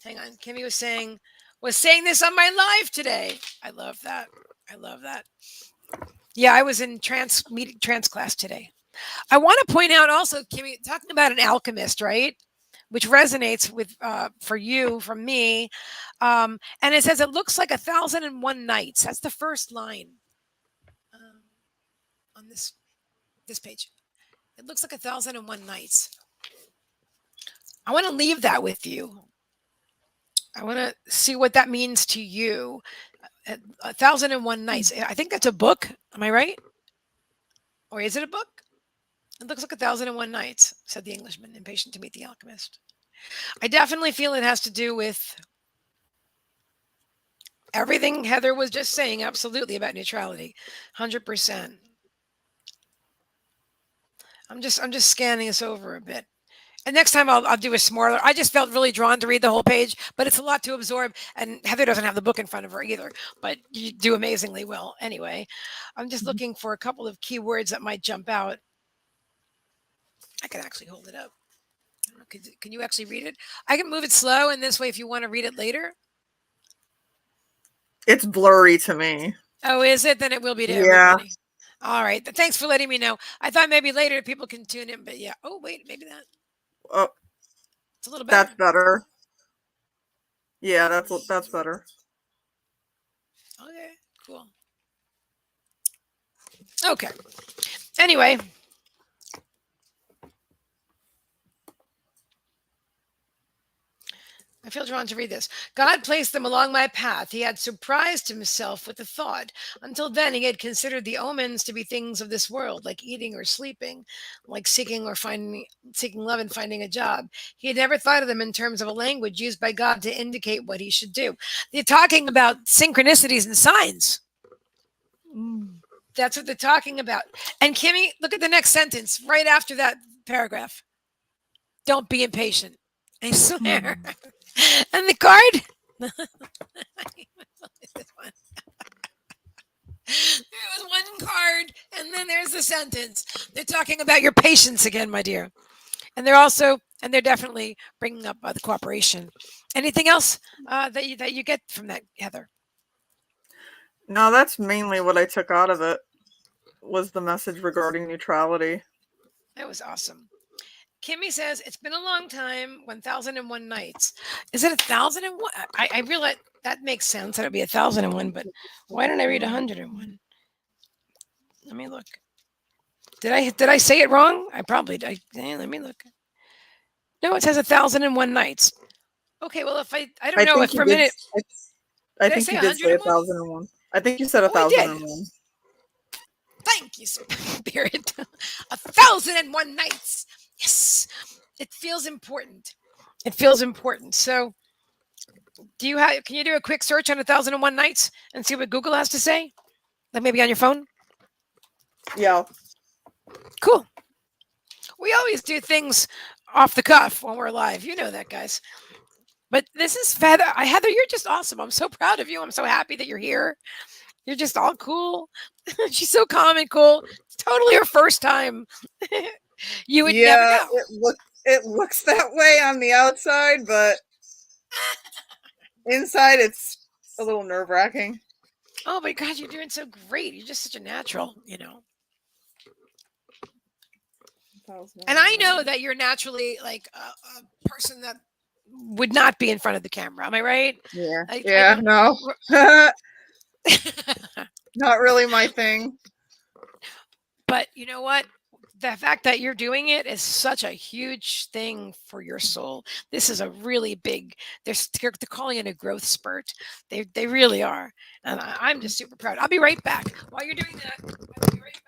Hang on. Kimmy was saying this on my live today. I love that. I love that. Yeah, I was in trance class today. I want to point out also, Kimmy, talking about an alchemist, right? Which resonates with for you from me. And it says it looks like 1,001 nights. That's the first line on this page. It looks like 1,001 nights. I want to leave that with you. I want to see what that means to you. 1,001 Nights. I think that's a book. Am I right? Or is it a book? It looks like 1,001 Nights, said the Englishman, impatient to meet the alchemist. I definitely feel it has to do with everything Heather was just saying, absolutely, about neutrality. 100%. I'm just scanning this over a bit. And next time I'll do a smaller. I just felt really drawn to read the whole page, but it's a lot to absorb. And Heather doesn't have the book in front of her either, but you do amazingly well. Anyway, I'm just looking for a couple of keywords that might jump out. I can actually hold it up. Can you actually read it? I can move it slow, and this way, if you want to read it later. It's blurry to me. Oh, is it? Then it will be to everybody. All right. Thanks for letting me know. I thought maybe later people can tune in, but yeah. Oh, wait, maybe that. Oh, it's a little better. That's better. Yeah, that's better. Okay, cool. Okay. Anyway. feel drawn to read this. God placed them along my path. He had surprised himself with the thought. Until then, he had considered the omens to be things of this world, like eating or sleeping, like seeking love and finding a job. He had never thought of them in terms of a language used by God to indicate what he should do. They're talking about synchronicities and signs. That's what they're talking about. And Kimmy, look at the next sentence right after that paragraph. Don't be impatient. I swear. And the card. There was one card, and then there's the sentence. They're talking about your patience again, my dear. And they're definitely bringing up the cooperation. Anything else that you get from that, Heather? No, that's mainly what I took out of it, was the message regarding neutrality. That was awesome. Kimmy says, it's been a long time, 1001 nights. Is it 1001? I realize that makes sense. That would be 1001, but why don't I read 101? Let me look. Did I say it wrong? I probably did. Let me look. No, it says 1001 nights. Okay, well, if I don't know if for a minute. I think you did say 1001. I think you said 1001. Thank you, Spirit. 1001 nights. Yes, it feels important. It feels important. So, can you do a quick search on 1001 nights and see what Google has to say? Like maybe on your phone? Yeah. Cool. We always do things off the cuff when we're live. You know that, guys. But this is Heather. Heather, you're just awesome. I'm so proud of you. I'm so happy that you're here. You're just all cool. She's so calm and cool. It's totally her first time. You would never know. It looks that way on the outside, but inside it's a little nerve-wracking. Oh my God, you're doing so great. You're just such a natural, you know. And I know that you're naturally like a person that would not be in front of the camera. Am I right? Yeah. No. Not really my thing. But you know what? The fact that you're doing it is such a huge thing for your soul. This is a really big, they're calling it a growth spurt. They really are. And I'm just super proud. I'll be right back. While you're doing that, I'll be right back.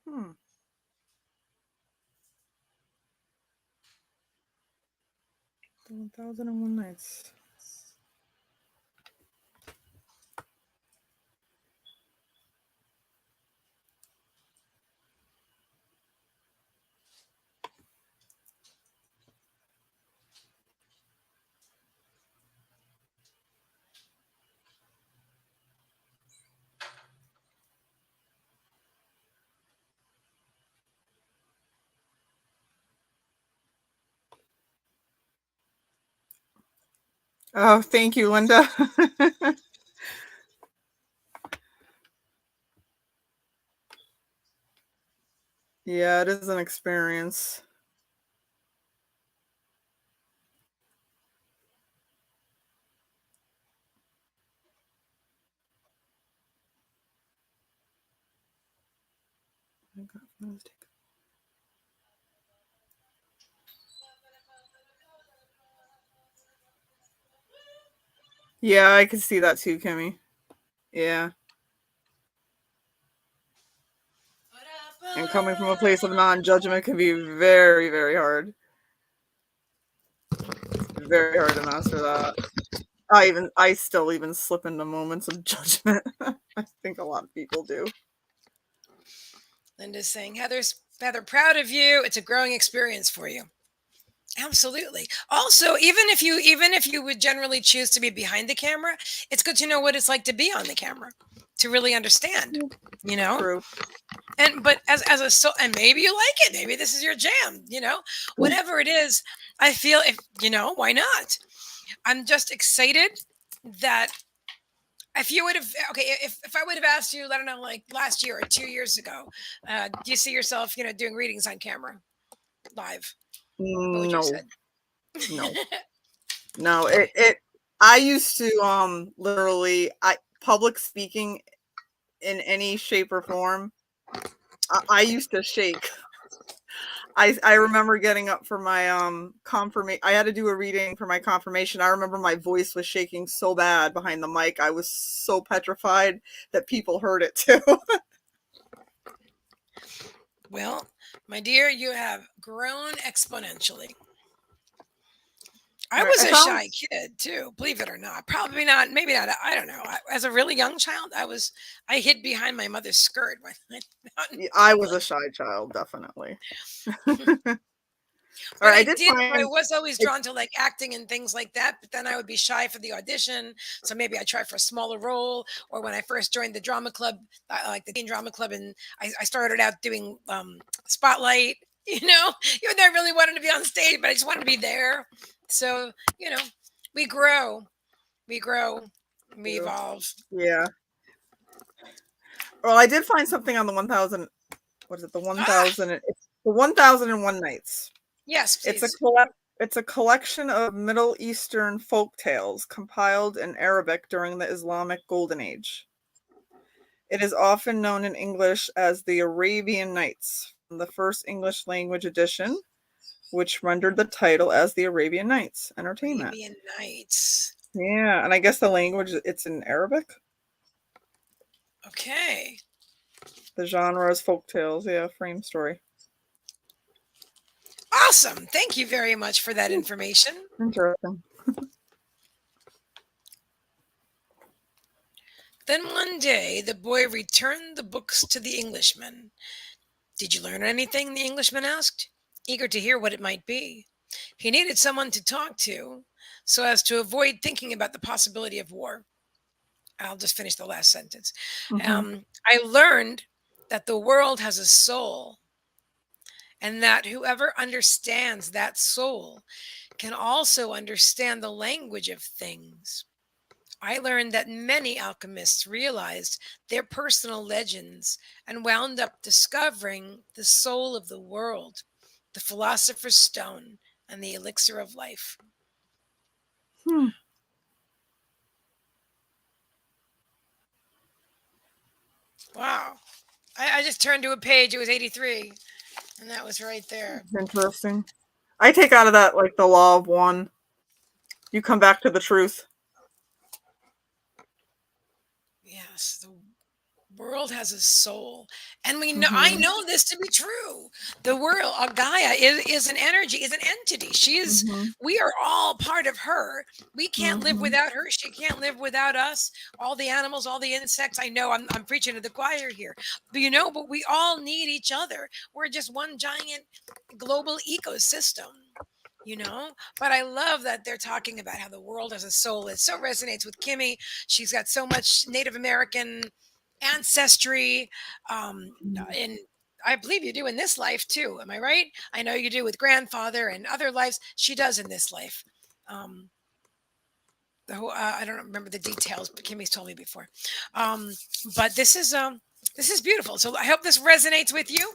Hmm. 1001 nights. Oh, thank you, Linda. Yeah, it is an experience. Yeah, I can see that too, Kimmy. Yeah. And coming from a place of non-judgment can be very, very hard. It's very hard to master that. I still even slip into moments of judgment. I think a lot of people do. Linda's saying, Heather, proud of you. It's a growing experience for you. Absolutely. Also, even if you would generally choose to be behind the camera, it's good to know what it's like to be on the camera to really understand, you know. True. But as and maybe you like it, maybe this is your jam, you know. Whatever it is, I feel why not? I'm just excited that if you would have if I would have asked you, I don't know, like last year or 2 years ago, do you see yourself, doing readings on camera live? No. No. No, I used to literally public speaking in any shape or form, I used to shake. I remember getting up for my confirmation. I had to do a reading for my confirmation. I remember my voice was shaking so bad behind the mic. I was so petrified that people heard it too. Well, my dear, you have grown exponentially. I All right, was I a found shy kid too, believe it or not. Probably not, maybe not. I don't know. As a really young child, I hid behind my mother's skirt when I went out in I was a public. shy child, definitely. All But right, I I did did, I find was always it. drawn to like acting and things like that. But then I would be shy for the audition. So maybe I tried for a smaller role. Or when I first joined the drama club, like the teen drama club, and I started out doing Spotlight, even though I really wanted to be on stage, but I just wanted to be there. So, we grow, we grow, we evolve. Yeah. Well, I did find something on the 1000. What is it? The Ah, 1000. It's the 1001 Nights. yes, It's a please. it's a collection of Middle Eastern folk tales compiled in Arabic during the Islamic Golden Age. It is often known in English as the Arabian Nights, from the first English language edition, which rendered the title as the Arabian Nights Entertainment. Arabian Nights. Yeah, and I guess the language it's in Arabic. Okay. The genre is folk tales, yeah, frame story. Awesome. Thank you very much for that information. Interesting. Then one day the boy returned the books to the Englishman. Did you learn anything? The Englishman asked, eager to hear what it might be. He needed someone to talk to so as to avoid thinking about the possibility of war. I'll just finish the last sentence. Hmm. I learned that the world has a soul, and that whoever understands that soul can also understand the language of things. I learned that many alchemists realized their personal legends and wound up discovering the soul of the world, the philosopher's stone, and the elixir of life. Hmm. Wow. I just turned to a page, it was 83, and that was right there. Interesting. I take out of that like the law of one. You come back to the truth. Yes, the world has a soul, and I Hmm. know this to be true. The world, Gaia, is an energy, is an entity. Hmm. We are all part of her. We can't live Hmm. without her. She can't live without us. All the animals, all the insects. I know I'm preaching to the choir here, but we all need each other. We're just one giant global ecosystem. But I love that they're talking about how the world has a soul. It so resonates with Kimmy. She's got so much Native American ancestry, and I believe you do in this life too. Am I right? I know you do with grandfather and other lives. She does in this life. Um, the whole, I don't remember the details, but Kimmy's told me before. Um, but this is beautiful. So I hope this resonates with you.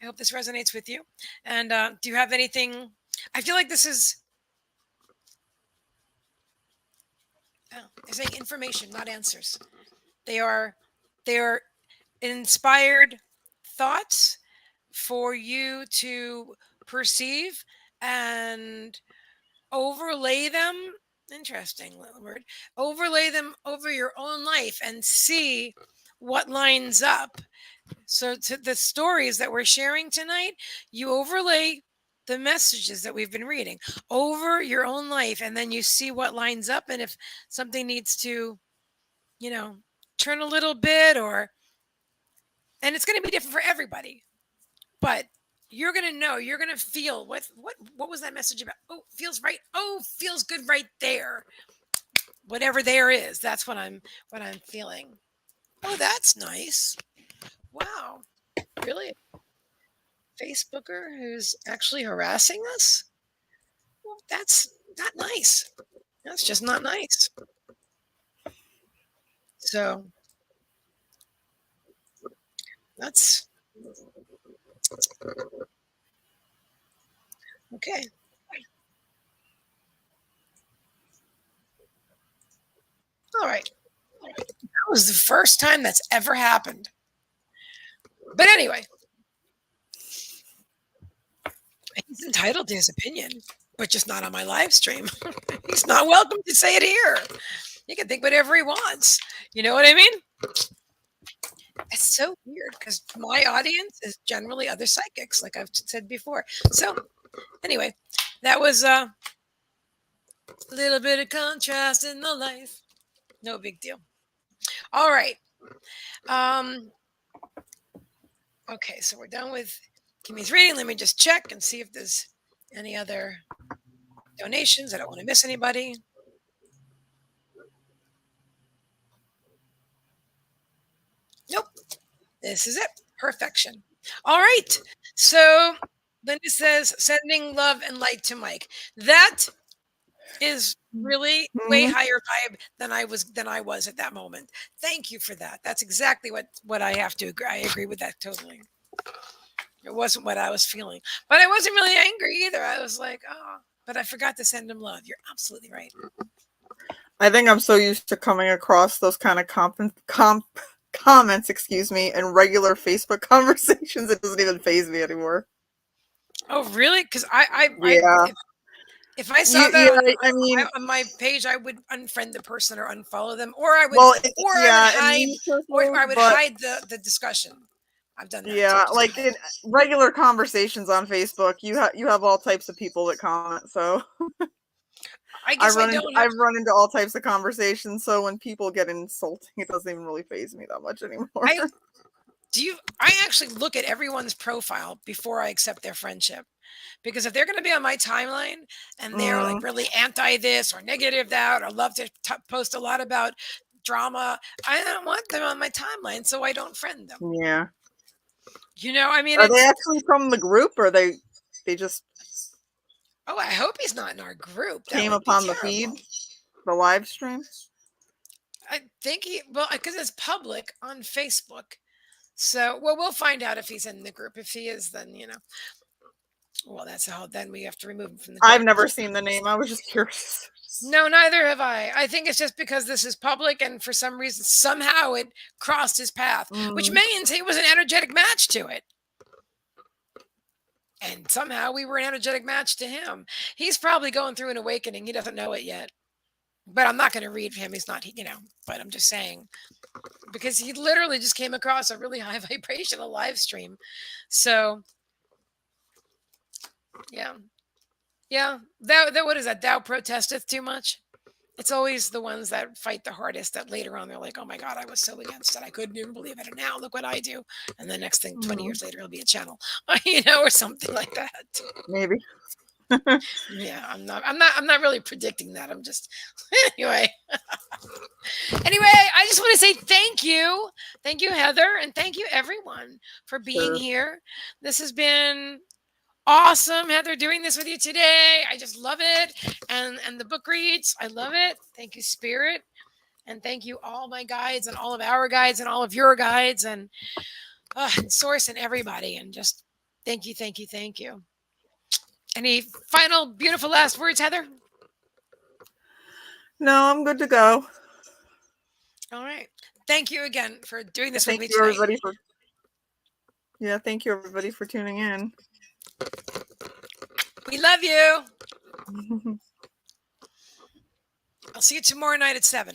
I hope this resonates with you. And do you have anything? I feel like this is. Oh, they're saying information, not answers. They are. They are inspired thoughts for you to perceive and overlay them. Interesting little word. Overlay them over your own life and see what lines up. So, to the stories that we're sharing tonight, you overlay the messages that we've been reading over your own life, and then you see what lines up. And if something needs to, you know, turn a little bit, and it's going to be different for everybody, but you're gonna know, you're gonna feel what was that message about? Oh, feels right. Oh, feels good right there. Whatever there is, that's what I'm feeling. Oh, that's nice. Wow, really, Facebooker who's actually harassing us? Well, that's not nice. That's just not nice. So that's okay. All right. was the first time that's ever happened. But anyway, he's entitled to his opinion, but just not on my live stream. He's not welcome to say it here. He can think whatever he wants. You know what I mean? It's so weird because my audience is generally other psychics, like I've said before. So anyway, that was a little bit of contrast in the life. No big deal. All right. Okay, so we're done with Kimmy's reading. Let me just check and see if there's any other donations. I don't want to miss anybody. Nope. This is it. Perfection. All right. So Linda says, sending love and light to Mike. That is really way higher vibe than I was at that moment. Thank you for that. That's exactly what I have to agree. I agree with that totally. It wasn't what I was feeling, but I wasn't really angry either. I was like, oh, but I forgot to send him love. You're absolutely right. I think I'm so used to coming across those kind of comments, in regular Facebook conversations, it doesn't even faze me anymore. Oh, really? Because Yeah. if I saw that I mean, on my page, I would unfriend the person or unfollow them, or I would, I would hide the discussion. I've done that. Yeah, like in regular conversations on Facebook, you have all types of people that comment. So I've run into all types of conversations. So when people get insulting, it doesn't even really faze me that much anymore. I actually look at everyone's profile before I accept their friendship, because if they're going to be on my timeline and they're like really anti this or negative that, or love to post a lot about drama, I don't want them on my timeline, so I don't friend them. Yeah. You know, I mean, are they actually from the group, or they just? Oh, I hope he's not in our group. Came upon the feed, the live stream. I think because it's public on Facebook. So, we'll find out if he's in the group. If he is, then, well, that's how, then we have to remove him from the group. I've never seen the name. I was just curious. No, neither have I. I think it's just because this is public, and for some reason, somehow it crossed his path, which means he was an energetic match to it. And somehow we were an energetic match to him. He's probably going through an awakening. He doesn't know it yet. But I'm not going to read for him. He's not, but I'm just saying, because he literally just came across a really high vibrational live stream. So, yeah. Yeah. What is that? Thou protesteth too much. It's always the ones that fight the hardest that later on they're like, oh my God, I was so against it. I couldn't even believe it. And now look what I do. And the next thing, 20 years later, it'll be a channel, or something like that. Maybe. Yeah, I'm not really predicting that. I'm just, anyway. Anyway, I just want to say thank you. Thank you, Heather. And thank you, everyone, for being here. This has been awesome, Heather, doing this with you today. I just love it. And the book reads, I love it. Thank you, Spirit. And thank you, all my guides and all of our guides and all of your guides and Source and everybody. And just thank you, thank you, thank you. Any final beautiful last words, Heather? No, I'm good to go. All right. Thank you again for doing this with me today. Thank you, everybody, for tuning in. We love you. I'll see you tomorrow night at 7.